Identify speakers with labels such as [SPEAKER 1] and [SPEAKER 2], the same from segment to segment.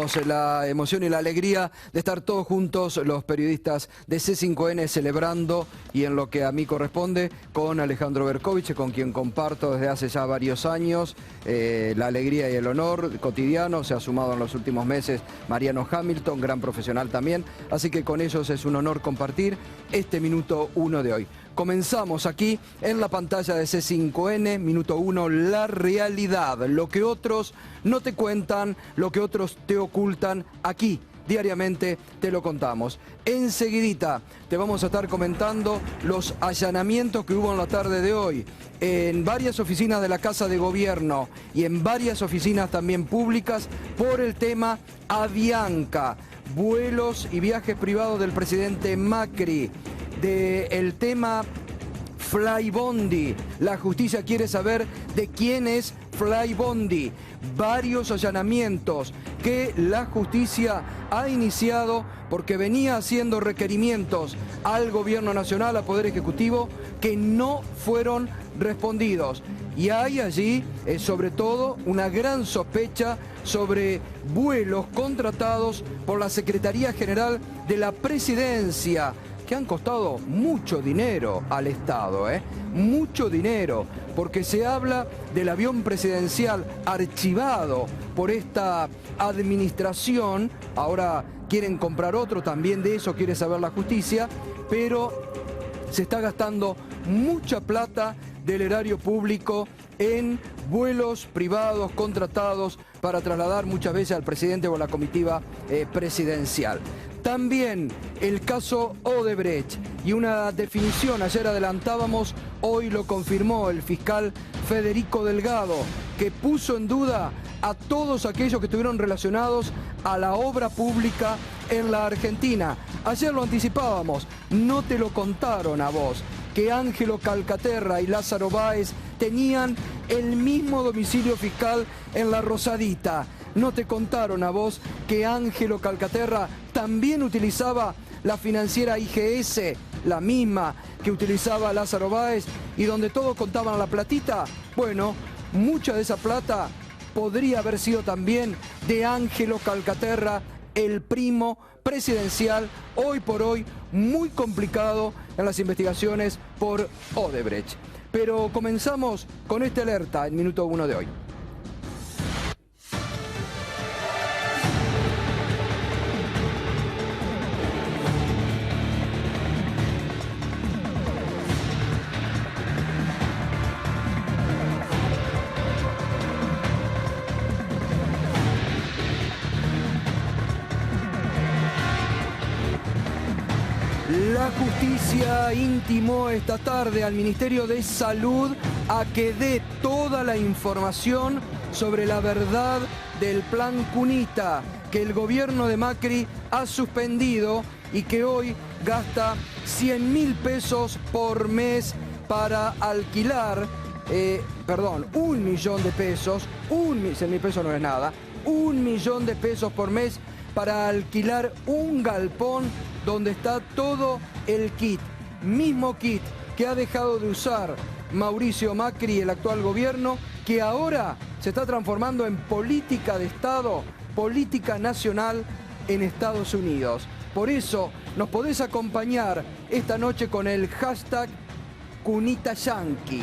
[SPEAKER 1] tenemos la emoción y la alegría de estar todos juntos, los periodistas de C5N, celebrando, y en lo que a mí corresponde, con Alejandro Berkovich, con quien comparto desde hace ya varios años la alegría y el honor cotidiano. Se ha sumado en los últimos meses Mariano Hamilton, gran profesional también, así que con ellos es un honor compartir este minuto 1 de hoy. Comenzamos aquí en la pantalla de C5N, minuto 1, la realidad, lo que otros no te cuentan, lo que otros te ocultan, aquí diariamente te lo contamos. Enseguidita te vamos a estar comentando los allanamientos que hubo en la tarde de hoy en varias oficinas de la Casa de Gobierno y en varias oficinas también públicas por el tema Avianca, vuelos y viajes privados del presidente Macri. Del tema Flybondi. La justicia quiere saber de quién es Flybondi. Varios allanamientos que la justicia ha iniciado porque venía haciendo requerimientos al gobierno nacional, al Poder Ejecutivo, que no fueron respondidos. Y hay allí, sobre todo, una gran sospecha sobre vuelos contratados por la Secretaría General de la Presidencia, que han costado mucho dinero al Estado, mucho dinero, porque se habla del avión presidencial archivado por esta administración. Ahora quieren comprar otro, también de eso quiere saber la justicia, pero se está gastando mucha plata del erario público en vuelos privados contratados para trasladar muchas veces al presidente o a la comitiva presidencial. También el caso Odebrecht y una definición, ayer adelantábamos, hoy lo confirmó el fiscal Federico Delgado, que puso en duda a todos aquellos que estuvieron relacionados a la obra pública en la Argentina. Ayer lo anticipábamos, no te lo contaron a vos, que Ángelo Calcaterra y Lázaro Báez tenían el mismo domicilio fiscal en La Rosadita. No te contaron a vos que Ángelo Calcaterra también utilizaba la financiera IGS, la misma que utilizaba Lázaro Báez, y donde todos contaban la platita. Bueno, mucha de esa plata podría haber sido también de Ángelo Calcaterra, el primo presidencial, hoy por hoy muy complicado en las investigaciones por Odebrecht. Pero comenzamos con esta alerta en minuto 1 de hoy. La justicia intimó esta tarde al Ministerio de Salud a que dé toda la información sobre la verdad del plan Cunita, que el gobierno de Macri ha suspendido y que hoy gasta 100.000 pesos por mes para alquilar, 1 millón de pesos, 100.000 pesos no es nada, 1 millón de pesos por mes para alquilar un galpón donde está todo el kit, mismo kit que ha dejado de usar Mauricio Macri y el actual gobierno, que ahora se está transformando en política de Estado, política nacional en Estados Unidos. Por eso nos podés acompañar esta noche con el hashtag CunitaYanqui.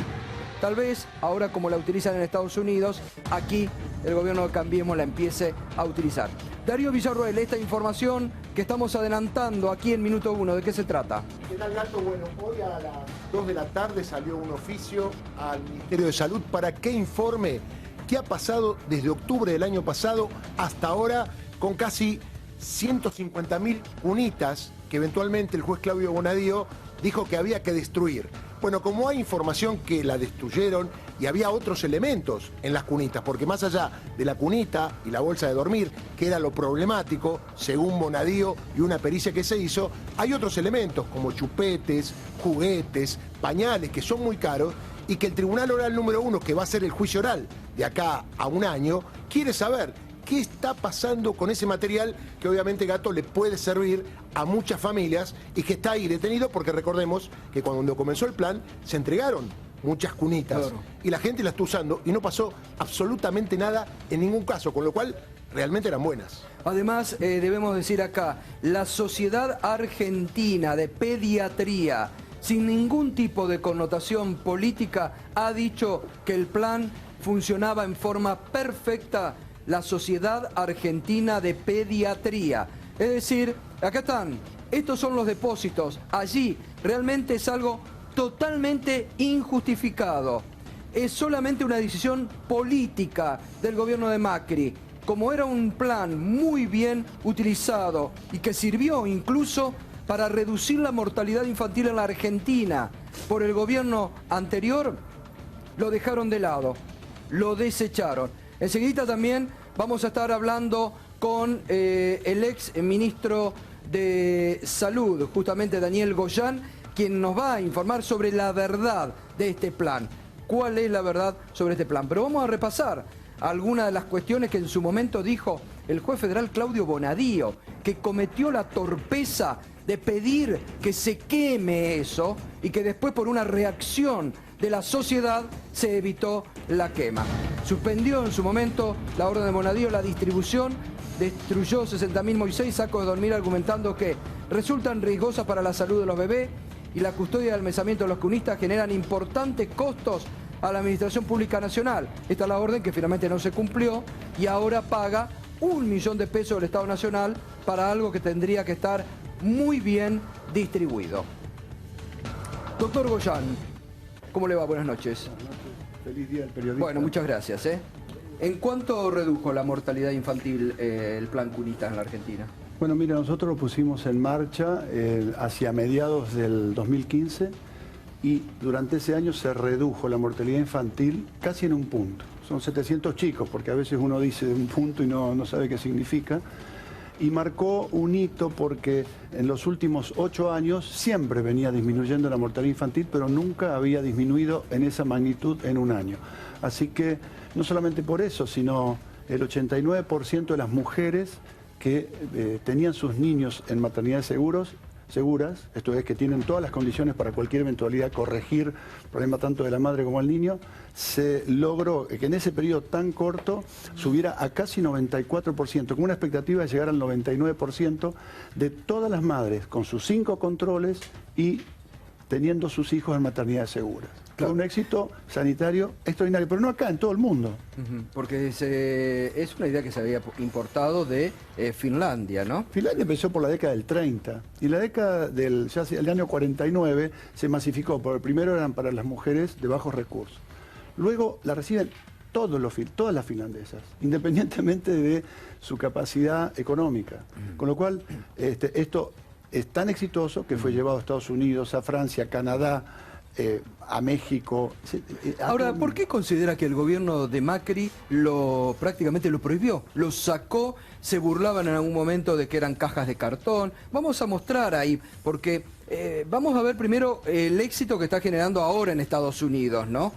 [SPEAKER 1] Tal vez ahora, como la utilizan en Estados Unidos, aquí el gobierno de Cambiemos la empiece a utilizar. Darío Villarroel, esta información que estamos adelantando aquí en minuto 1, ¿de qué se trata?
[SPEAKER 2] ¿Qué tal, Gato? Bueno, hoy a las 2 de la tarde salió un oficio al Ministerio de Salud para que informe qué ha pasado desde octubre del año pasado hasta ahora con casi 150.000 cunitas que eventualmente el juez Claudio Bonadío dijo que había que destruir. Bueno, como hay información que la destruyeron y había otros elementos en las cunitas, porque más allá de la cunita y la bolsa de dormir, que era lo problemático, según Bonadío y una pericia que se hizo, hay otros elementos como chupetes, juguetes, pañales, que son muy caros y que el Tribunal Oral número 1, que va a ser el juicio oral de acá a un año, quiere saber qué está pasando con ese material que obviamente, Gato, le puede servir a muchas familias y que está ahí detenido porque recordemos que cuando comenzó el plan se entregaron muchas cunitas, claro, y la gente la está usando y no pasó absolutamente nada en ningún caso, con lo cual realmente eran buenas.
[SPEAKER 1] Además, debemos decir acá, la Sociedad Argentina de Pediatría, sin ningún tipo de connotación política, ha dicho que el plan funcionaba en forma perfecta. La Sociedad Argentina de Pediatría. Es decir, acá están, estos son los depósitos. Allí realmente es algo totalmente injustificado. Es solamente una decisión política del gobierno de Macri. Como era un plan muy bien utilizado y que sirvió incluso para reducir la mortalidad infantil en la Argentina por el gobierno anterior, lo dejaron de lado, lo desecharon. Enseguida también vamos a estar hablando con el ex ministro de Salud, justamente Daniel Goyan, quien nos va a informar sobre la verdad de este plan. ¿Cuál es la verdad sobre este plan? Pero vamos a repasar algunas de las cuestiones que en su momento dijo el juez federal Claudio Bonadío, que cometió la torpeza de pedir que se queme eso y que después por una reacción de la sociedad se evitó la quema. Suspendió en su momento la orden de Bonadío la distribución, destruyó 60.000 Moisés sacos de dormir argumentando que resultan riesgosas para la salud de los bebés y la custodia y almacenamiento de los cunistas generan importantes costos a la Administración Pública Nacional. Esta es la orden que finalmente no se cumplió y ahora paga 1 millón de pesos del Estado Nacional para algo que tendría que estar muy bien distribuido. Doctor Goyan, ¿cómo le va? Buenas noches.
[SPEAKER 3] Buenas noches. Feliz día del periodista.
[SPEAKER 1] Bueno, muchas gracias. ¿En cuánto redujo la mortalidad infantil el plan Cunitas en la Argentina?
[SPEAKER 3] Bueno, mira, nosotros lo pusimos en marcha hacia mediados del 2015 y durante ese año se redujo la mortalidad infantil casi en un punto. Son 700 chicos, porque a veces uno dice un punto y no sabe qué significa. Y marcó un hito porque en los últimos 8 años siempre venía disminuyendo la mortalidad infantil, pero nunca había disminuido en esa magnitud en un año. Así que no solamente por eso, sino el 89% de las mujeres que tenían sus niños en maternidades seguras, esto es que tienen todas las condiciones para cualquier eventualidad corregir el problema tanto de la madre como del niño, se logró que en ese periodo tan corto subiera a casi 94%, con una expectativa de llegar al 99% de todas las madres con sus 5 controles y teniendo sus hijos en maternidades seguras. Claro. Fue un éxito sanitario extraordinario, pero no acá, en todo el mundo.
[SPEAKER 1] Porque es una idea que se había importado de Finlandia, ¿no?
[SPEAKER 3] Finlandia empezó por la década del 30 y la década del año 49 se masificó, porque primero eran para las mujeres de bajos recursos. Luego la reciben todas las finlandesas, independientemente de su capacidad económica. Con lo cual, esto es tan exitoso que fue llevado a Estados Unidos, a Francia, a Canadá, a México.
[SPEAKER 1] Ahora, ¿por qué considera que el gobierno de Macri prácticamente lo prohibió? Lo sacó, se burlaban en algún momento de que eran cajas de cartón. Vamos a mostrar ahí, porque vamos a ver primero el éxito que está generando ahora en Estados Unidos, ¿no?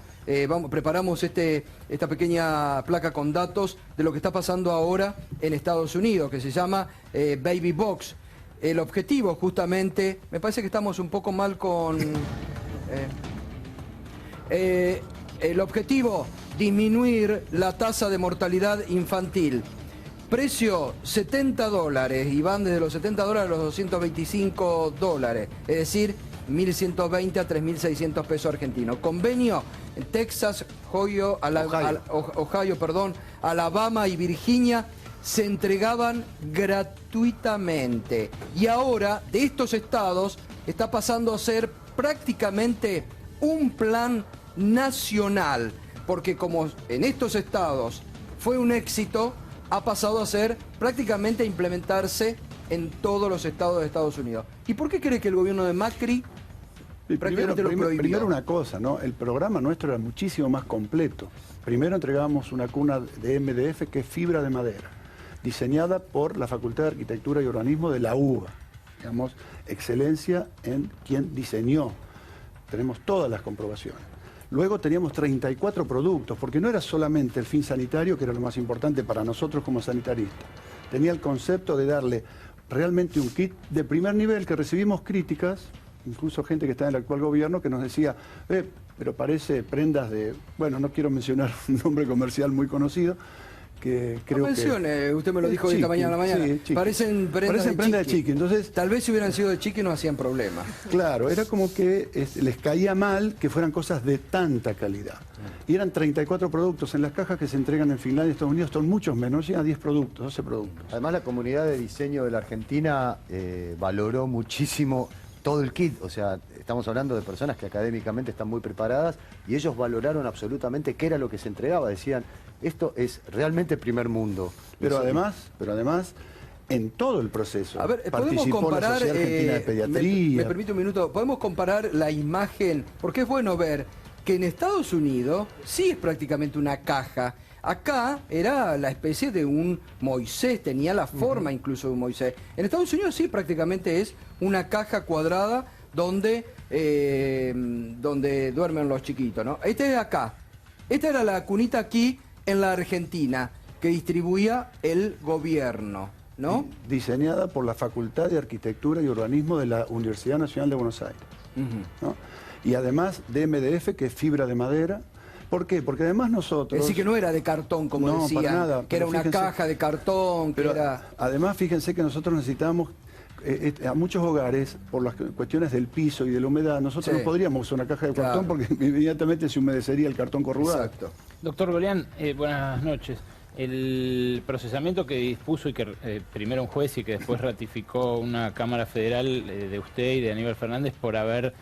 [SPEAKER 1] Preparamos esta pequeña placa con datos de lo que está pasando ahora en Estados Unidos, que se llama Baby Box. El objetivo justamente, me parece que estamos un poco mal con... el objetivo, disminuir la tasa de mortalidad infantil. Precio, $70, y van desde los $70 a los $225, es decir, 1.120 a 3.600 pesos argentinos. Convenio en Texas, Ohio, Alabama y Virginia se entregaban gratuitamente. Y ahora, de estos estados, está pasando a ser prácticamente un plan nacional, porque como en estos estados fue un éxito, ha pasado a ser prácticamente a implementarse en todos los estados de Estados Unidos. ¿Y por qué cree que el gobierno de Macri prácticamente lo prohibió?
[SPEAKER 3] Primero una cosa, ¿no? El programa nuestro era muchísimo más completo. Primero entregábamos una cuna de MDF, que es fibra de madera, diseñada por la Facultad de Arquitectura y Urbanismo de la UBA. Digamos, excelencia en quien diseñó. Tenemos todas las comprobaciones. Luego teníamos 34 productos, porque no era solamente el fin sanitario, que era lo más importante para nosotros como sanitaristas. Tenía el concepto de darle realmente un kit de primer nivel, que recibimos críticas, incluso gente que está en el actual gobierno, que nos decía, pero parece prendas de... Bueno, no quiero mencionar un nombre comercial muy conocido, que creo
[SPEAKER 1] que... Usted me lo dijo esta mañana a la mañana.
[SPEAKER 3] Sí,
[SPEAKER 1] parecen prendas
[SPEAKER 3] de chiqui. Entonces,
[SPEAKER 1] tal vez si hubieran sido de chiqui no hacían problema.
[SPEAKER 3] Claro, era como que les caía mal que fueran cosas de tanta calidad. Y eran 34 productos en las cajas que se entregan en Finlandia y Estados Unidos, son muchos menos, llegan 10 productos, 12 productos.
[SPEAKER 4] Además, la comunidad de diseño de la Argentina valoró muchísimo todo el kit. O sea, estamos hablando de personas que académicamente están muy preparadas y ellos valoraron absolutamente qué era lo que se entregaba. Decían, esto es realmente primer mundo.
[SPEAKER 3] Pero además, en todo el proceso.
[SPEAKER 1] A ver, podemos
[SPEAKER 3] participó
[SPEAKER 1] comparar,
[SPEAKER 3] la Sociedad Argentina de Pediatría.
[SPEAKER 1] Me permite un minuto, podemos comparar la imagen, porque es bueno ver que en Estados Unidos sí es prácticamente una caja. Acá era la especie de un Moisés, tenía la forma incluso de un Moisés. En Estados Unidos sí prácticamente es una caja cuadrada donde duermen los chiquitos, ¿no? Este es acá. Esta era la cunita aquí en la Argentina que distribuía el gobierno, ¿no?
[SPEAKER 3] Diseñada por la Facultad de Arquitectura y Urbanismo de la Universidad Nacional de Buenos Aires. ¿No? Y además de MDF, que es fibra de madera. ¿Por qué? Porque además nosotros...
[SPEAKER 1] Es decir, que no era de cartón, como decían,
[SPEAKER 3] para nada,
[SPEAKER 1] que era una caja de cartón, que era...
[SPEAKER 3] Además, fíjense que nosotros necesitamos, a muchos hogares, por las cuestiones del piso y de la humedad, nosotros no podríamos usar una caja de cartón porque inmediatamente se humedecería el cartón corrugado.
[SPEAKER 1] Exacto.
[SPEAKER 5] Doctor Golián, buenas noches. El procesamiento que dispuso y que primero un juez y que después ratificó una Cámara Federal de usted y de Aníbal Fernández por haber,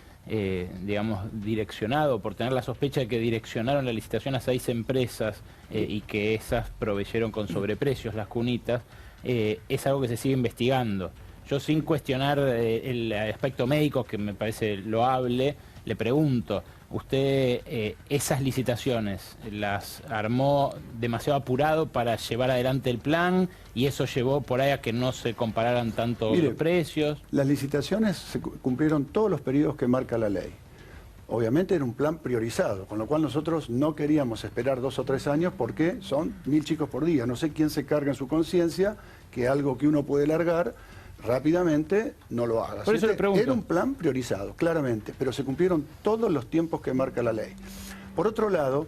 [SPEAKER 5] digamos, direccionado, por tener la sospecha de que direccionaron la licitación a 6 empresas y que esas proveyeron con sobreprecios las cunitas, es algo que se sigue investigando. Yo, sin cuestionar el aspecto médico, que me parece loable, le pregunto, ¿usted esas licitaciones las armó demasiado apurado para llevar adelante el plan y eso llevó por ahí a que no se compararan tanto los precios?
[SPEAKER 3] Las licitaciones se cumplieron todos los periodos que marca la ley. Obviamente era un plan priorizado, con lo cual nosotros no queríamos esperar 2 o 3 años porque son 1000 chicos por día. No sé quién se carga en su conciencia que algo que uno puede largar rápidamente no lo haga.
[SPEAKER 5] Por eso le pregunto.
[SPEAKER 3] Era un plan priorizado, claramente, pero se cumplieron todos los tiempos que marca la ley. Por otro lado,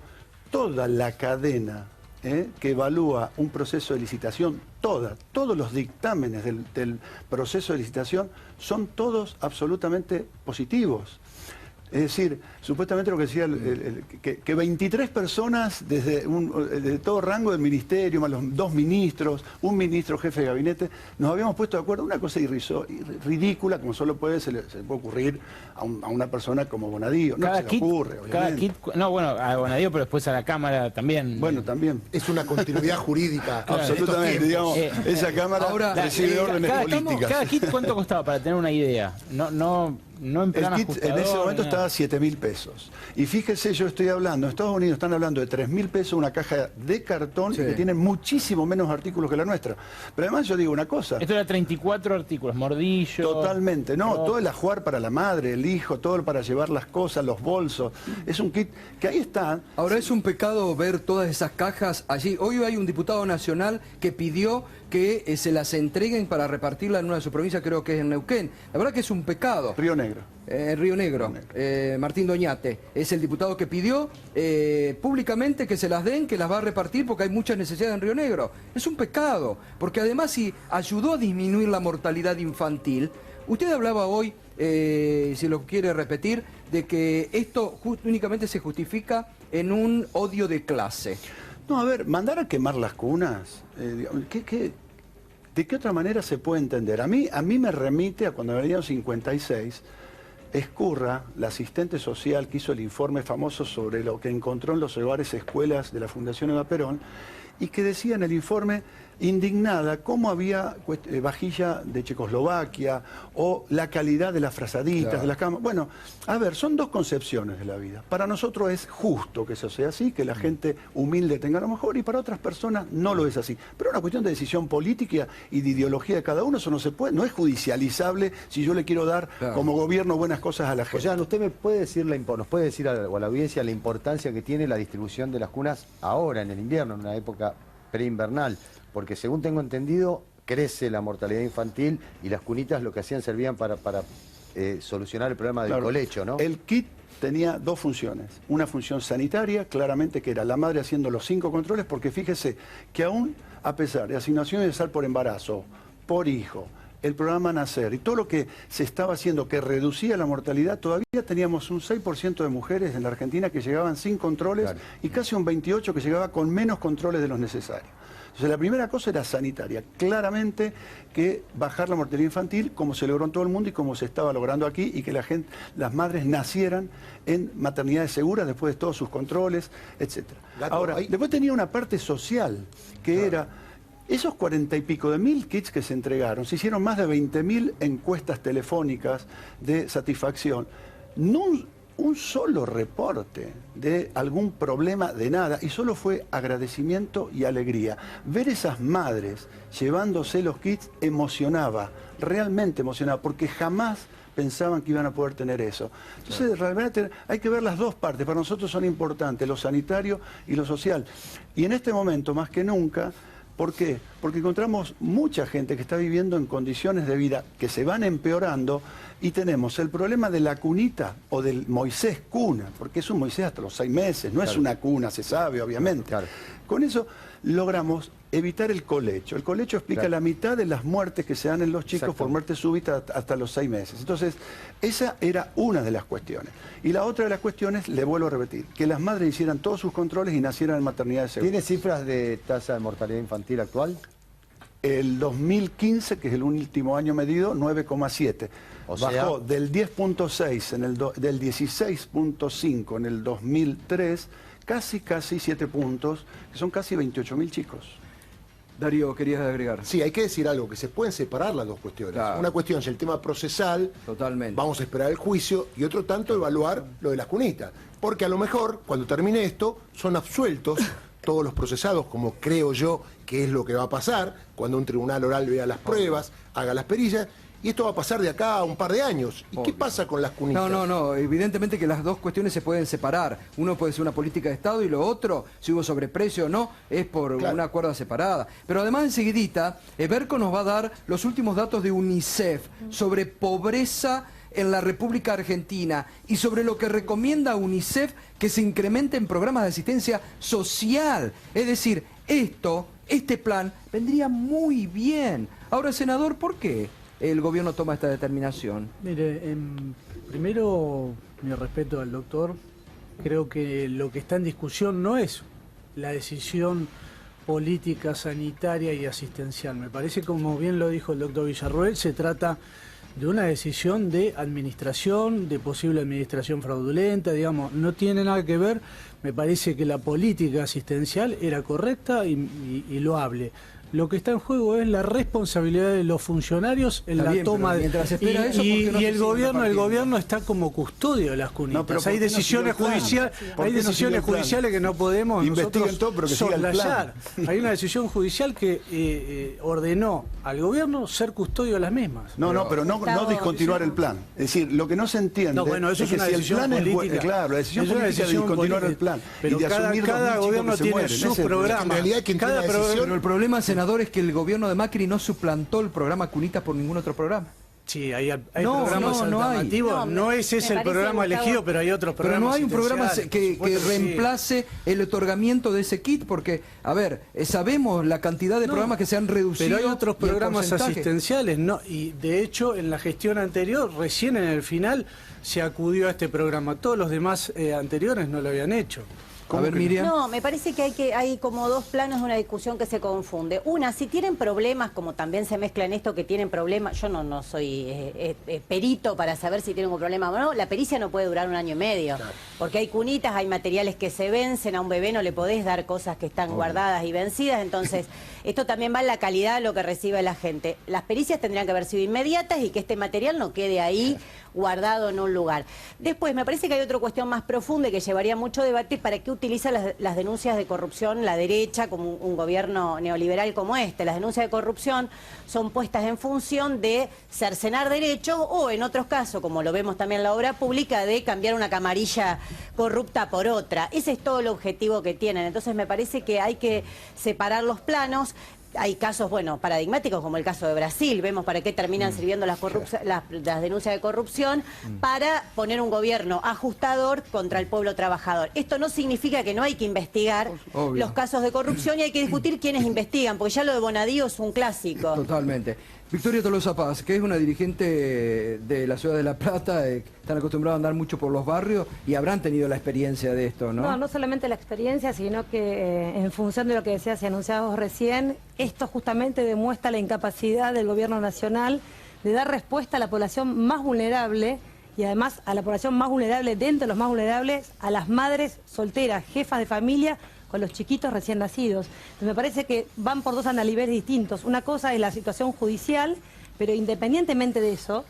[SPEAKER 3] toda la cadena que evalúa un proceso de licitación, todos los dictámenes del proceso de licitación son todos absolutamente positivos. Es decir, supuestamente lo que decía, que 23 personas desde todo rango del ministerio, más los 2 ministros, un ministro jefe de gabinete, nos habíamos puesto de acuerdo. Una cosa ridícula, como solo se le puede ocurrir a una persona como Bonadío. No se le ocurre, obviamente.
[SPEAKER 5] Cada kit, no, bueno, a Bonadío, pero después a la Cámara también.
[SPEAKER 3] Bueno, también.
[SPEAKER 2] Es una continuidad jurídica.
[SPEAKER 3] Absolutamente, digamos, esa Cámara recibe órdenes políticas.
[SPEAKER 5] ¿Cada kit cuánto costaba, para tener una idea? No en plan
[SPEAKER 3] el kit en ese momento estaba a 7.000 pesos. Y fíjese, yo estoy hablando, en Estados Unidos están hablando de 3.000 pesos una caja de cartón y que tienen muchísimo menos artículos que la nuestra. Pero además yo digo una cosa.
[SPEAKER 5] Esto era 34 artículos, mordillo.
[SPEAKER 3] Totalmente, todo el ajuar para la madre, el hijo, todo para llevar las cosas, los bolsos. Es un kit que ahí está.
[SPEAKER 1] Ahora, es un pecado ver todas esas cajas allí. Hoy hay un diputado nacional que pidió que se las entreguen para repartirla en una de sus provincias, creo que es en Neuquén. La verdad que es un pecado.
[SPEAKER 3] Río Negro.
[SPEAKER 1] Río Negro. Martín Doñate es el diputado que pidió públicamente que se las den, que las va a repartir porque hay muchas necesidades en Río Negro. Es un pecado, porque además si ayudó a disminuir la mortalidad infantil. Usted hablaba hoy, si lo quiere repetir, de que esto únicamente se justifica en un odio de clase.
[SPEAKER 3] No, a ver, mandar a quemar las cunas, ¿de qué otra manera se puede entender? A mí me remite a cuando venía en 56, Escurra, la asistente social que hizo el informe famoso sobre lo que encontró en los hogares escuelas de la Fundación Eva Perón, y que decía en el informe, indignada, cómo había vajilla de Checoslovaquia o la calidad de las frazaditas, de las camas. Bueno, a ver, son 2 concepciones de la vida. Para nosotros es justo que eso sea así, que la gente humilde tenga lo mejor, y para otras personas no lo es así. Pero es una cuestión de decisión política y de ideología de cada uno, eso no se puede, no es judicializable si yo le quiero dar como gobierno buenas cosas a la gente.
[SPEAKER 4] O sea, usted nos puede decir a la audiencia la importancia que tiene la distribución de las cunas ahora, en el invierno, en una época preinvernal, porque según tengo entendido, crece la mortalidad infantil y las cunitas lo que hacían servían para solucionar el problema del
[SPEAKER 3] Claro.
[SPEAKER 4] colecho, ¿no?
[SPEAKER 3] El kit tenía dos funciones. Una función sanitaria, claramente, que era la madre haciendo los 5 controles, porque fíjese que aún a pesar de asignación universal por embarazo, por hijo, el programa Nacer y todo lo que se estaba haciendo que reducía la mortalidad, todavía teníamos un 6% de mujeres en la Argentina que llegaban sin controles, claro, y casi un 28% que llegaba con menos controles de los necesarios. Entonces la primera cosa era sanitaria, claramente que bajar la mortalidad infantil, como se logró en todo el mundo y como se estaba logrando aquí, y que las madres nacieran en maternidades seguras después de todos sus controles, etc. Ahora, después tenía una parte social, que era esos 40 y pico de mil kits que se entregaron. Se hicieron más de 20.000 encuestas telefónicas de satisfacción. No un solo reporte de algún problema de nada, y solo fue agradecimiento y alegría. Ver esas madres llevándose los kits emocionaba, realmente emocionaba, porque jamás pensaban que iban a poder tener eso. Entonces, realmente hay que ver las dos partes. Para nosotros son importantes, lo sanitario y lo social. Y en este momento, más que nunca, ¿por qué? Porque encontramos mucha gente que está viviendo en condiciones de vida que se van empeorando, y tenemos el problema de la cunita o del Moisés cuna, porque es un Moisés hasta los 6 meses, no es una cuna, se sabe, obviamente. Claro. Con eso logramos evitar el colecho. El colecho explica la mitad de las muertes que se dan en los chicos por muerte súbita hasta los 6 meses. Entonces, esa era una de las cuestiones. Y la otra de las cuestiones, le vuelvo a repetir, que las madres hicieran todos sus controles y nacieran en maternidades seguras.
[SPEAKER 4] ¿Tiene cifras de tasa de mortalidad infantil actual?
[SPEAKER 3] El 2015, que es el último año medido, 9,7. Bajó del 10,6, del 16,5 en el 2003, casi 7 puntos, que son casi 28.000 chicos.
[SPEAKER 1] Darío, querías agregar.
[SPEAKER 2] Sí, hay que decir algo, que se pueden separar las dos cuestiones.
[SPEAKER 1] Claro.
[SPEAKER 2] Una cuestión es el tema procesal,
[SPEAKER 1] totalmente,
[SPEAKER 2] vamos a esperar el juicio, y otro tanto evaluar lo de las cunitas. Porque a lo mejor, cuando termine esto, son absueltos todos los procesados, como creo yo que es lo que va a pasar, cuando un tribunal oral vea las pruebas, haga las perillas, y esto va a pasar de acá a un par de años. ¿Y qué pasa con las cunitas?
[SPEAKER 1] No, evidentemente que las dos cuestiones se pueden separar. Uno puede ser una política de Estado, y lo otro, si hubo sobreprecio o no, es por una cuerda separada. Pero además, enseguidita, Berco nos va a dar los últimos datos de UNICEF sobre pobreza en la República Argentina y sobre lo que recomienda UNICEF que se incremente en programas de asistencia social. Es decir, este plan vendría muy bien. Ahora, senador, ¿por qué el gobierno toma esta determinación?
[SPEAKER 6] Mire, primero, mi respeto al doctor. Creo que lo que está en discusión no es la decisión política, sanitaria y asistencial. Me parece, como bien lo dijo el doctor Villarroel, se trata de una decisión de administración, de posible administración fraudulenta, digamos, no tiene nada que ver. Me parece que la política asistencial era correcta y loable. Lo que está en juego es la responsabilidad de los funcionarios en la toma de... Y el gobierno está como custodio de las cunitas. Hay decisiones judiciales que no podemos nosotros soslayar. Hay una decisión judicial que ordenó al gobierno ser custodio de las mismas.
[SPEAKER 3] Pero no discontinuar el plan. Es decir, lo que no se entiende
[SPEAKER 6] eso es
[SPEAKER 3] que
[SPEAKER 6] una
[SPEAKER 3] si el
[SPEAKER 6] decisión
[SPEAKER 3] plan
[SPEAKER 6] política.
[SPEAKER 3] Claro, la decisión política es discontinuar el plan.
[SPEAKER 6] Pero cada gobierno tiene sus programas.
[SPEAKER 2] En realidad, quien tiene la decisión...
[SPEAKER 1] Pero el problema, senador, es que el gobierno de Macri no suplantó el programa Cunitas por ningún otro programa.
[SPEAKER 6] Sí, hay programas alternativos. No es ese el programa elegido, pero hay otros programas.
[SPEAKER 1] Pero no hay un programa que reemplace el otorgamiento de ese kit, porque, a ver, sabemos la cantidad de programas que se han reducido.
[SPEAKER 6] Pero hay otros programas asistenciales, ¿no? Y de hecho, en la gestión anterior, recién en el final, se acudió a este programa. Todos los demás anteriores no lo habían hecho.
[SPEAKER 1] A ver, Miriam.
[SPEAKER 7] No, me parece que hay como dos planos de una discusión que se confunde. Una, si tienen problemas, como también se mezcla en esto que tienen problemas, yo no soy perito para saber si tienen un problema o no, la pericia no puede durar 1 año y medio, claro, porque hay cunitas, hay materiales que se vencen, a un bebé no le podés dar cosas que están guardadas y vencidas, entonces esto también va en la calidad de lo que recibe la gente. Las pericias tendrían que haber sido inmediatas y que este material no quede ahí guardado en un lugar. Después, me parece que hay otra cuestión más profunda y que llevaría mucho debate: ¿para qué utiliza las denuncias de corrupción la derecha como un gobierno neoliberal como este? Las denuncias de corrupción son puestas en función de cercenar derechos o, en otros casos, como lo vemos también en la obra pública, de cambiar una camarilla corrupta por otra. Ese es todo el objetivo que tienen. Entonces me parece que hay que separar los planos. hay casos, bueno, paradigmáticos como el caso de Brasil. Vemos para qué terminan sirviendo las denuncias de corrupción, para poner un gobierno ajustador contra el pueblo trabajador. Esto no significa que no hay que investigar los casos de corrupción y hay que discutir quiénes investigan, porque ya lo de Bonadío es un clásico.
[SPEAKER 1] Totalmente. Victoria Tolosa Paz, que es una dirigente de la ciudad de La Plata, están acostumbrados a andar mucho por los barrios y habrán tenido la experiencia de esto, ¿no?
[SPEAKER 8] No solamente la experiencia, sino que en función de lo que decías y anunciabas recién, esto justamente demuestra la incapacidad del gobierno nacional de dar respuesta a la población más vulnerable y además a la población más vulnerable, dentro de los más vulnerables, a las madres solteras, jefas de familia, con los chiquitos recién nacidos. Entonces, me parece que van por dos andaliveres distintos. Una cosa es la situación judicial, pero independientemente de eso,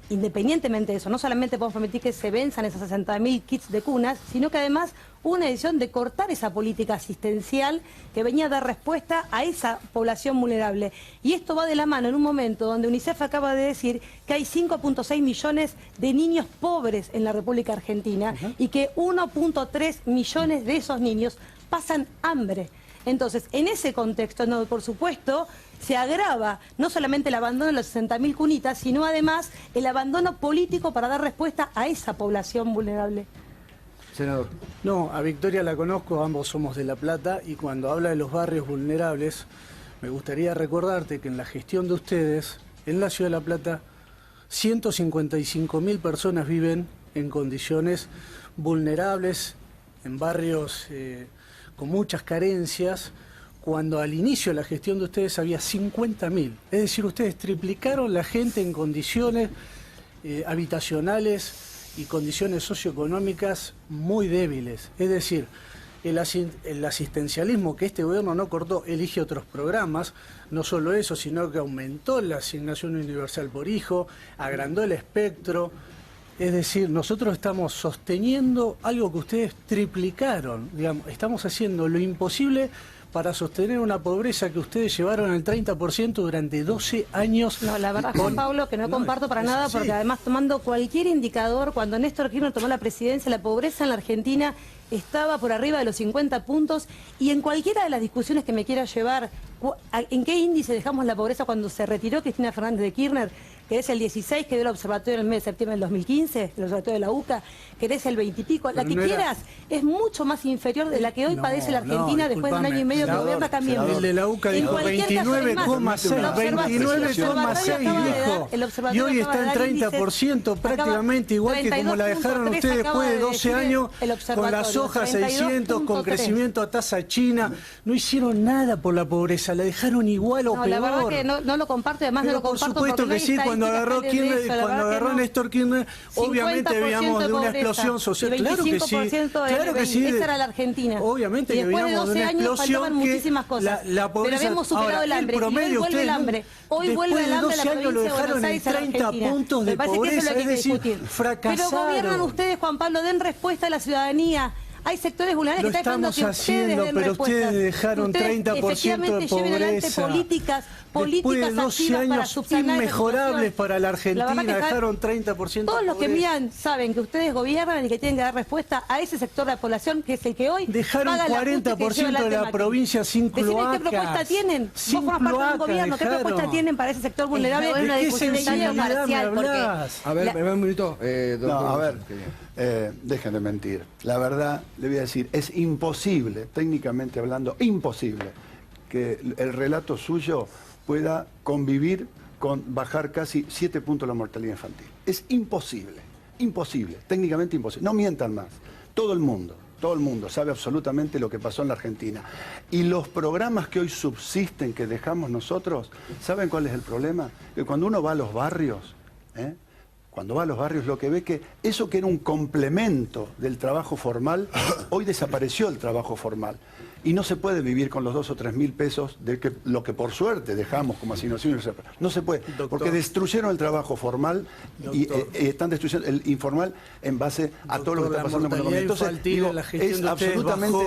[SPEAKER 8] no solamente podemos permitir que se venzan esos 60.000 kits de cunas, sino que además hubo una decisión de cortar esa política asistencial que venía a dar respuesta a esa población vulnerable. Y esto va de la mano en un momento donde UNICEF acaba de decir que hay 5.6 millones de niños pobres en la República Argentina y que 1.3 millones de esos niños pasan hambre. Entonces, en ese contexto, no, por supuesto, se agrava no solamente el abandono de las 60.000 cunitas, sino además el abandono político para dar respuesta a esa población vulnerable.
[SPEAKER 1] Senador.
[SPEAKER 6] No, a Victoria la conozco, ambos somos de La Plata, y cuando habla de los barrios vulnerables, me gustaría recordarte que en la gestión de ustedes, en la ciudad de La Plata, 155.000 personas viven en condiciones vulnerables, en barrios con muchas carencias, cuando al inicio de la gestión de ustedes había 50.000. Es decir, ustedes triplicaron la gente en condiciones habitacionales y condiciones socioeconómicas muy débiles. Es decir, el asistencialismo que este gobierno no cortó, elige otros programas, no solo eso, sino que aumentó la asignación universal por hijo, agrandó el espectro. Es decir, nosotros estamos sosteniendo algo que ustedes triplicaron, digamos, estamos haciendo lo imposible para sostener una pobreza que ustedes llevaron al 30% durante 12 años.
[SPEAKER 8] No, la verdad, Juan Pablo, que no comparto para nada, porque además tomando cualquier indicador, cuando Néstor Kirchner tomó la presidencia, la pobreza en la Argentina estaba por arriba de los 50 puntos, y en cualquiera de las discusiones que me quiera llevar, ¿en qué índice dejamos la pobreza cuando se retiró Cristina Fernández de Kirchner? ¿Querés el 16 que dio el observatorio en el mes de septiembre del 2015, el observatorio de la UCA? ¿Querés el 20 y pico? La que quieras es mucho más inferior de la que hoy padece la Argentina después de un año y medio que gobierna también.
[SPEAKER 6] El de la UCA dijo 29,6 dijo. Y hoy está en 30%, prácticamente igual que como la dejaron ustedes después de 12 años, con la soja 600, con crecimiento a tasa china. No hicieron nada por la pobreza, la dejaron igual o peor.
[SPEAKER 8] La verdad que no lo comparto, además no lo comparto.
[SPEAKER 6] Por supuesto que sí, cuando agarró Néstor Kirchner, obviamente veíamos de una explosión social. Claro que sí, claro que sí.
[SPEAKER 8] Esa era la Argentina.
[SPEAKER 6] Obviamente que veíamos de una explosión que la pobreza.
[SPEAKER 8] Pero habíamos superado el hambre.
[SPEAKER 6] Promedio,
[SPEAKER 8] y hoy vuelve el hambre. Hoy vuelve el hambre a la provincia
[SPEAKER 6] lo
[SPEAKER 8] de Buenos
[SPEAKER 6] dejaron
[SPEAKER 8] Aires,
[SPEAKER 6] en 30 puntos de pobreza, es decir, fracasaron.
[SPEAKER 8] Pero gobiernan ustedes, Juan Pablo, den respuesta a la ciudadanía. Hay sectores vulnerables que están esperando que ustedes den
[SPEAKER 6] pero
[SPEAKER 8] respuesta.
[SPEAKER 6] Ustedes dejaron 30% de pobreza.
[SPEAKER 8] Políticas
[SPEAKER 6] de 12 años inmejorables para la Argentina, dejaron 30% de pobreza.
[SPEAKER 8] Todos los que miran saben que ustedes gobiernan y que tienen que dar respuesta a ese sector de la población que es el que hoy
[SPEAKER 6] dejaron 40% de la provincia sin cloacas.
[SPEAKER 8] ¿Qué propuesta tienen? Vos formás parte de un gobierno, ¿qué propuesta tienen para ese sector vulnerable?
[SPEAKER 6] ¿De qué sensibilidad me hablás?
[SPEAKER 1] A ver, un minuto.
[SPEAKER 3] No, a ver, dejen de mentir. La verdad, le voy a decir, es imposible, técnicamente hablando, imposible que el relato suyo pueda convivir con bajar casi 7 puntos la mortalidad infantil. Es imposible, imposible, técnicamente imposible. No mientan más. Todo el mundo sabe absolutamente lo que pasó en la Argentina. Y los programas que hoy subsisten, que dejamos nosotros, ¿saben cuál es el problema? Que cuando uno va a los barrios, cuando va a los barrios lo que ve que eso que era un complemento del trabajo formal, hoy desapareció el trabajo formal. Y no se puede vivir con los 2 o 3 mil pesos de lo que por suerte dejamos como asignación. No se puede, porque destruyeron el trabajo formal y están destruyendo el informal en base a todo lo que está pasando en la
[SPEAKER 6] Entonces, digo, es absolutamente...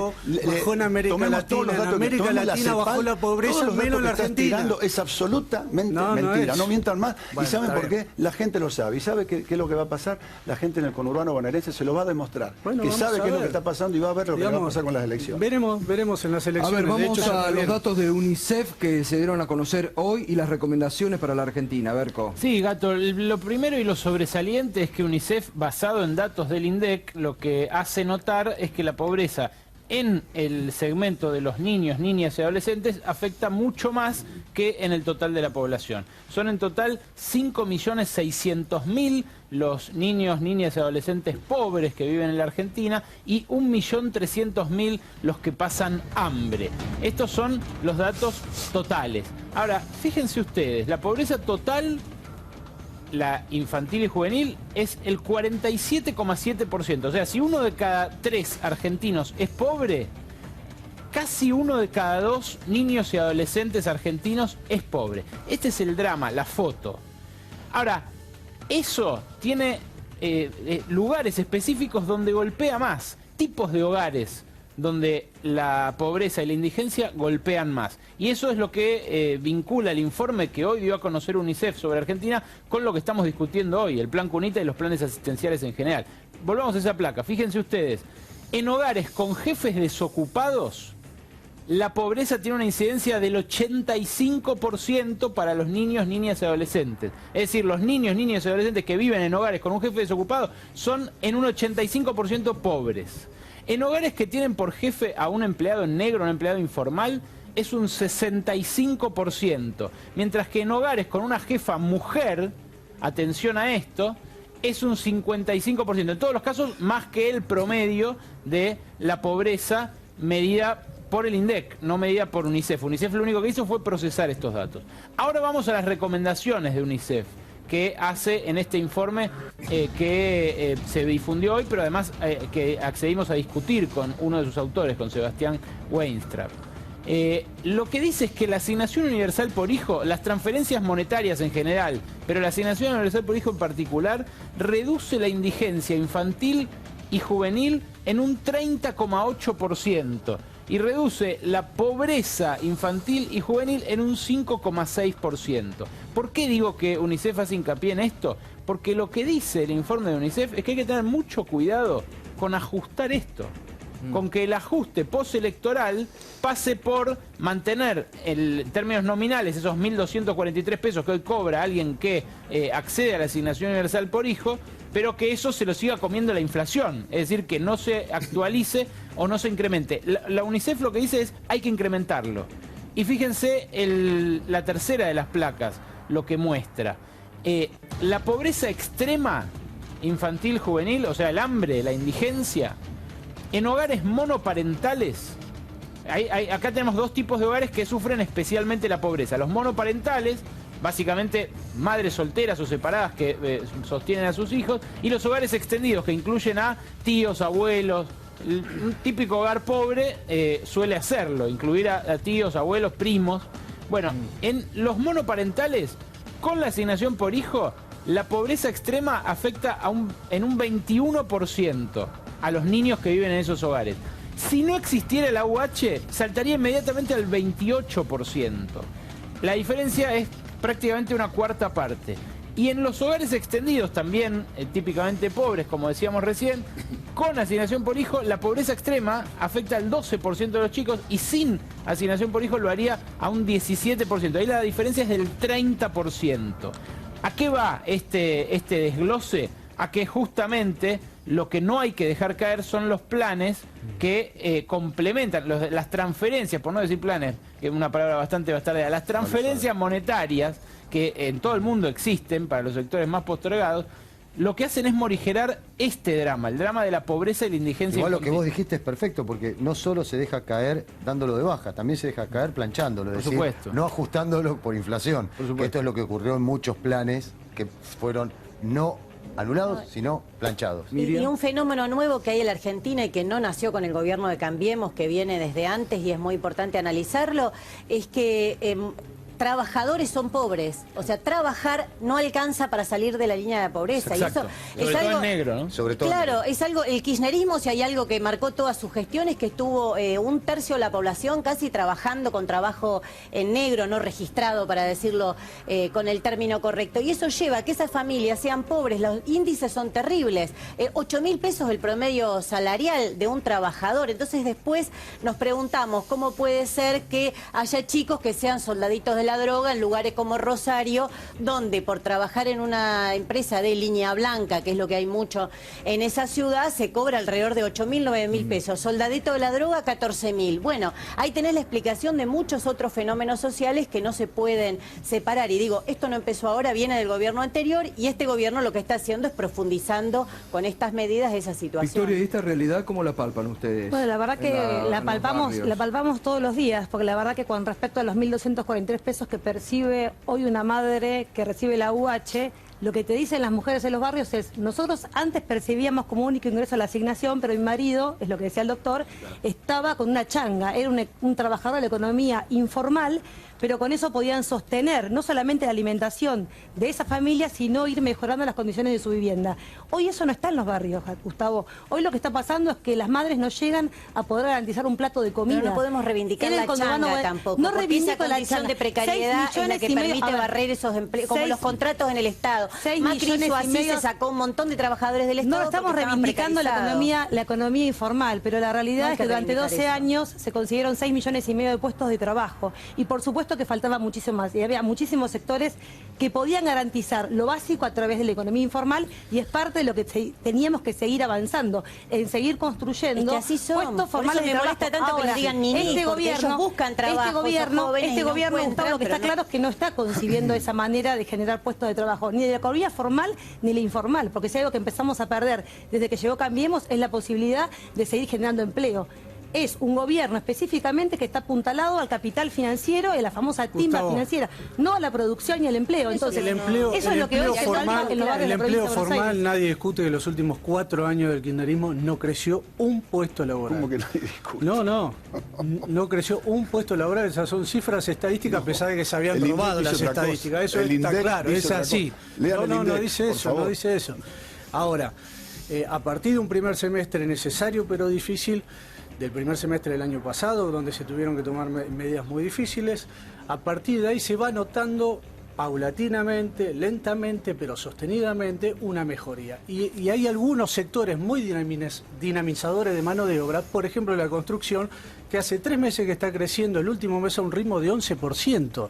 [SPEAKER 6] Bajó en América Latina, en América Latina bajó la pobreza, menos la Argentina.
[SPEAKER 3] Es absolutamente mentira, no mientan más. ¿Y saben por qué? La gente lo sabe. ¿Y sabe qué es lo que va a pasar? La gente en el conurbano bonaerense se lo va a demostrar. Que sabe qué es lo que está pasando y va a ver lo que va a pasar con las elecciones.
[SPEAKER 6] Veremos Veremos en las
[SPEAKER 1] A
[SPEAKER 6] elecciones.
[SPEAKER 1] ver,
[SPEAKER 6] De
[SPEAKER 1] vamos
[SPEAKER 6] hecho, ya
[SPEAKER 1] a
[SPEAKER 6] está
[SPEAKER 1] los
[SPEAKER 6] bien.
[SPEAKER 1] datos de UNICEF que se dieron a conocer hoy y las recomendaciones para la Argentina. Berco.
[SPEAKER 5] Sí, Gato, lo primero y lo sobresaliente es que UNICEF, basado en datos del INDEC, lo que hace notar es que la pobreza en el segmento de los niños, niñas y adolescentes afecta mucho más que en el total de la población. Son en total 5.600.000 los niños, niñas y adolescentes pobres que viven en la Argentina y 1.300.000 los que pasan hambre. Estos son los datos totales. Ahora, fíjense ustedes, la pobreza total, la infantil y juvenil, es el 47,7%. O sea, si 1 de cada 3 argentinos es pobre, casi 1 de cada 2 niños y adolescentes argentinos es pobre. Este es el drama, la foto. Ahora, eso tiene lugares específicos donde golpea más, tipos de hogares donde la pobreza y la indigencia golpean más. Y eso es lo que vincula el informe que hoy dio a conocer UNICEF sobre Argentina con lo que estamos discutiendo hoy, el Plan Cunita y los planes asistenciales en general. Volvamos a esa placa, fíjense ustedes, en hogares con jefes desocupados, la pobreza tiene una incidencia del 85% para los niños, niñas y adolescentes. Es decir, los niños, niñas y adolescentes que viven en hogares con un jefe desocupado son en un 85% pobres. En hogares que tienen por jefe a un empleado en negro, un empleado informal, es un 65%. Mientras que en hogares con una jefa mujer, atención a esto, es un 55%. En todos los casos, más que el promedio de la pobreza medida por el INDEC, no medida por UNICEF. UNICEF lo único que hizo fue procesar estos datos. Ahora vamos a las recomendaciones de UNICEF que hace en este informe que se difundió hoy, pero además que accedimos a discutir con uno de sus autores, con Sebastián Weinstraub. Lo que dice es que la asignación universal por hijo, las transferencias monetarias en general, pero la asignación universal por hijo en particular, reduce la indigencia infantil y juvenil en un 30,8%. Y reduce la pobreza infantil y juvenil en un 5,6%. ¿Por qué digo que UNICEF hace hincapié en esto? Porque lo que dice el informe de UNICEF es que hay que tener mucho cuidado con ajustar esto. Con que el ajuste postelectoral pase por mantener en términos nominales esos 1.243 pesos que hoy cobra alguien que accede a la asignación universal por hijo, pero que eso se lo siga comiendo la inflación, es decir, que no se actualice o no se incremente. La UNICEF lo que dice es hay que incrementarlo. Y fíjense la tercera de las placas, lo que muestra. La pobreza extrema infantil juvenil, o sea, el hambre, la indigencia, en hogares monoparentales, acá tenemos dos tipos de hogares que sufren especialmente la pobreza. Los monoparentales, básicamente madres solteras o separadas que sostienen a sus hijos, y los hogares extendidos, que incluyen a tíos, abuelos. Un típico hogar pobre suele hacerlo, incluir a tíos, abuelos, primos. Bueno, en los monoparentales, con la asignación por hijo, la pobreza extrema afecta en un 21% a los niños que viven en esos hogares. Si no existiera el AUH, saltaría inmediatamente al 28%. La diferencia es prácticamente una cuarta parte. Y en los hogares extendidos, también típicamente pobres, como decíamos recién, con asignación por hijo, la pobreza extrema afecta al 12% de los chicos y sin asignación por hijo lo haría a un 17%. Ahí la diferencia es del 30%. ¿A qué va este desglose? A que justamente lo que no hay que dejar caer son los planes que complementan, las transferencias, por no decir planes, que es una palabra bastante bastardea, las transferencias monetarias que en todo el mundo existen para los sectores más postergados, lo que hacen es morigerar este drama, el drama de la pobreza y la indigencia.
[SPEAKER 4] Igual lo que vos dijiste es perfecto, porque no solo se deja caer dándolo de baja, también se deja caer planchándolo, es decir,
[SPEAKER 5] supuesto.
[SPEAKER 4] no ajustándolo por inflación. Que esto es lo que ocurrió en muchos planes que fueron no anulados, sino planchados.
[SPEAKER 7] Y un fenómeno nuevo que hay en la Argentina y que no nació con el gobierno de Cambiemos, que viene desde antes y es muy importante analizarlo, es que trabajadores son pobres. O sea, trabajar no alcanza para salir de la línea de pobreza.
[SPEAKER 5] Exacto.
[SPEAKER 7] Y eso
[SPEAKER 5] Sobre
[SPEAKER 7] es
[SPEAKER 5] todo
[SPEAKER 7] algo,
[SPEAKER 5] en negro, ¿no?
[SPEAKER 4] Sobre todo.
[SPEAKER 7] Claro, es algo, el kirchnerismo, si hay algo que marcó todas sus gestiones, que estuvo un tercio de la población casi trabajando con trabajo en negro, no registrado, para decirlo con el término correcto. Y eso lleva a que esas familias sean pobres. Los índices son terribles. 8.000 pesos el promedio salarial de un trabajador. Entonces después nos preguntamos cómo puede ser que haya chicos que sean soldaditos de la droga en lugares como Rosario, donde por trabajar en una empresa de línea blanca, que es lo que hay mucho en esa ciudad, se cobra alrededor de 8.000, 9.000 pesos. Soldadito de la droga, 14.000. Bueno, ahí tenés la explicación de muchos otros fenómenos sociales que no se pueden separar. Y digo, esto no empezó ahora, viene del gobierno anterior, y este gobierno lo que está haciendo es profundizando con estas medidas esa situación.
[SPEAKER 1] Victoria, ¿y esta realidad cómo la palpan ustedes?
[SPEAKER 8] Bueno, la verdad que la palpamos todos los días, porque la verdad que con respecto a los 1.243 pesos que percibe hoy una madre que recibe la UH, lo que te dicen las mujeres en los barrios es, nosotros antes percibíamos como único ingreso la asignación, pero mi marido, es lo que decía el doctor, estaba con una changa, era un trabajador de la economía informal, pero con eso podían sostener no solamente la alimentación de esa familia, sino ir mejorando las condiciones de su vivienda. Hoy eso no está en los barrios, Gustavo. Hoy lo que está pasando es que las madres no llegan a poder garantizar un plato de comida.
[SPEAKER 7] Pero no podemos reivindicar la changa tampoco,
[SPEAKER 8] no
[SPEAKER 7] porque esa
[SPEAKER 8] reivindico la
[SPEAKER 7] condición
[SPEAKER 8] changa.
[SPEAKER 7] de precariedad es la que permite barrer esos empleos, como los contratos en el Estado. Macri hizo así, se sacó un montón de trabajadores del Estado.
[SPEAKER 8] No estamos reivindicando la economía informal, pero la realidad es que durante 12 años se consiguieron 6,5 millones de puestos de trabajo. Y por supuesto que faltaba muchísimo más. Y había muchísimos sectores que podían garantizar lo básico a través de la economía informal, y es parte de lo que teníamos que seguir avanzando, en seguir construyendo
[SPEAKER 7] así
[SPEAKER 8] puestos formales de trabajo.
[SPEAKER 7] Molesta tanto
[SPEAKER 8] ahora,
[SPEAKER 7] que nos digan ni
[SPEAKER 8] este gobierno,
[SPEAKER 7] ellos buscan trabajo,
[SPEAKER 8] este gobierno, Gustavo, lo que está claro es que no está concibiendo esa manera de generar puestos de trabajo, ni de la economía formal ni la informal, porque si hay algo que empezamos a perder desde que llegó Cambiemos es la posibilidad de seguir generando empleo. Es un gobierno específicamente que está apuntalado al capital financiero y a la famosa timba financiera, no a la producción y al empleo. Entonces, eso es lo que hoy se falta en los barrios de la provincia de Buenos Aires.
[SPEAKER 6] El empleo formal, nadie discute que los últimos 4 años del kirchnerismo no creció un puesto laboral.
[SPEAKER 3] ¿Cómo que nadie discute?
[SPEAKER 6] No creció un puesto laboral. Esas son cifras estadísticas, a pesar de que se habían robado las estadísticas. Eso está claro, es así. No dice eso, no dice eso. Ahora, a partir de un primer semestre necesario pero difícil, del primer semestre del año pasado, donde se tuvieron que tomar medidas muy difíciles, a partir de ahí se va notando paulatinamente, lentamente, pero sostenidamente, una mejoría. Y hay algunos sectores muy dinamizadores de mano de obra, por ejemplo la construcción, que hace 3 meses que está creciendo, el último mes a un ritmo de 11%,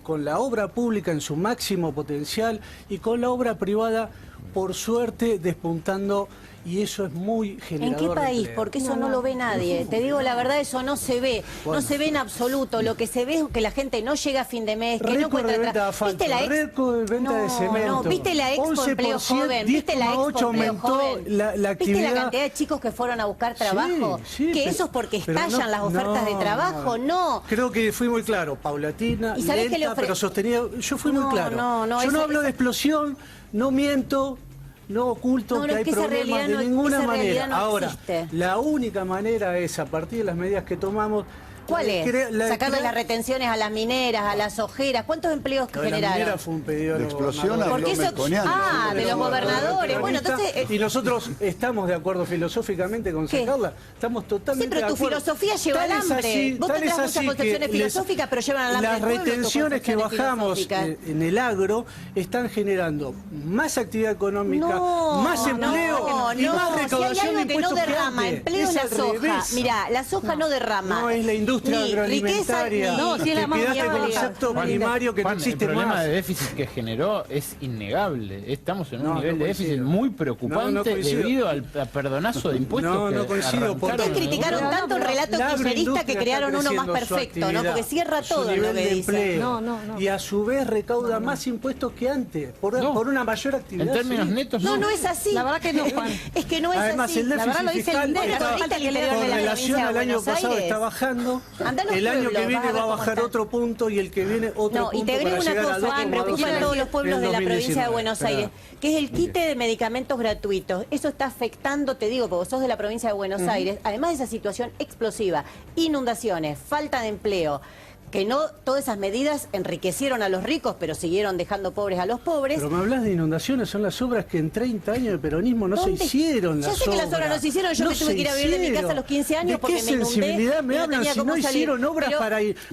[SPEAKER 6] con la obra pública en su máximo potencial y con la obra privada, por suerte, despuntando. Y eso es muy generador.
[SPEAKER 7] ¿En qué país?
[SPEAKER 6] De empleo.
[SPEAKER 7] Porque eso no lo ve nadie. Te digo la verdad, eso no se ve.
[SPEAKER 6] Bueno.
[SPEAKER 7] No se ve en absoluto. Lo que se ve es que la gente no llega a fin de mes, que no
[SPEAKER 6] Récord de
[SPEAKER 7] encuentra
[SPEAKER 6] venta de asfalto,
[SPEAKER 7] ¿Viste la
[SPEAKER 6] récord de venta de cemento.
[SPEAKER 7] No, ¿viste la Expo Empleo Joven? ¿Viste la Expo Empleo Joven?
[SPEAKER 6] La actividad.
[SPEAKER 7] ¿Viste la cantidad de chicos que fueron a buscar trabajo?
[SPEAKER 6] Sí,
[SPEAKER 7] que
[SPEAKER 6] pero,
[SPEAKER 7] eso es porque
[SPEAKER 6] pero
[SPEAKER 7] estallan las ofertas de trabajo. No.
[SPEAKER 6] Creo que fui muy claro. Paulatina, lenta, pero sostenida. Yo fui muy claro. Yo no hablo de explosión, no miento. No oculto que hay problemas de ninguna manera. Ahora, la única manera es, a partir de las medidas que tomamos...
[SPEAKER 7] ¿Cuál es? Sacarle las retenciones a las mineras, a las ojeras. ¿Cuántos empleos generaron? La minera
[SPEAKER 6] fue un pedido
[SPEAKER 3] de explosión a
[SPEAKER 7] de los gobernadores. Bueno, entonces...
[SPEAKER 6] Y nosotros estamos de acuerdo filosóficamente con sacarla. Estamos totalmente de acuerdo.
[SPEAKER 7] Sí, pero tu filosofía lleva al hambre. Vos tendrás muchas concepciones filosóficas, pero llevan al hambre.
[SPEAKER 6] Las retenciones que bajamos en el agro están generando más actividad económica, más empleo y más recaudación de impuestos.
[SPEAKER 7] Si hay algo que no derrama empleo es la soja. Mirá, la soja no derrama.
[SPEAKER 6] No es la industria agroalimentaria.
[SPEAKER 7] Si es la más
[SPEAKER 6] este concepto primario que no existe
[SPEAKER 5] más. El problema
[SPEAKER 6] más.
[SPEAKER 5] de déficit que generó es innegable. Estamos en un nivel de déficit muy preocupante debido al perdonazo de impuestos.
[SPEAKER 6] No coincido.
[SPEAKER 7] Ustedes criticaron tanto el relato kirchnerista que crearon uno más perfecto, ¿no? Porque cierra todo lo que dice.
[SPEAKER 6] Y a su vez recauda más impuestos que antes, por una mayor actividad.
[SPEAKER 5] En términos netos,
[SPEAKER 7] no es así.
[SPEAKER 8] La verdad que no, Juan.
[SPEAKER 7] Es que no es
[SPEAKER 6] Además,
[SPEAKER 7] así.
[SPEAKER 6] el déficit fiscal con relación al año pasado está bajando. El año que viene va a bajar otro punto y el que viene otro punto.
[SPEAKER 7] Y te agrego una cosa que preocupa a todos los pueblos de la provincia de Buenos Aires, que es el quite de medicamentos gratuitos. Eso está afectando, te digo, porque sos de la provincia de Buenos Aires, además de esa situación explosiva, inundaciones, falta de empleo, que no todas esas medidas enriquecieron a los ricos, pero siguieron dejando pobres a los pobres.
[SPEAKER 6] Pero me hablas de inundaciones, son las obras que en 30 años de peronismo no se hicieron.
[SPEAKER 7] Yo sé que las obras no se hicieron, yo me tuve que ir a vivir de mi casa a los 15 años porque me inundé.
[SPEAKER 6] ¿De qué sensibilidad me hablan si no hicieron obras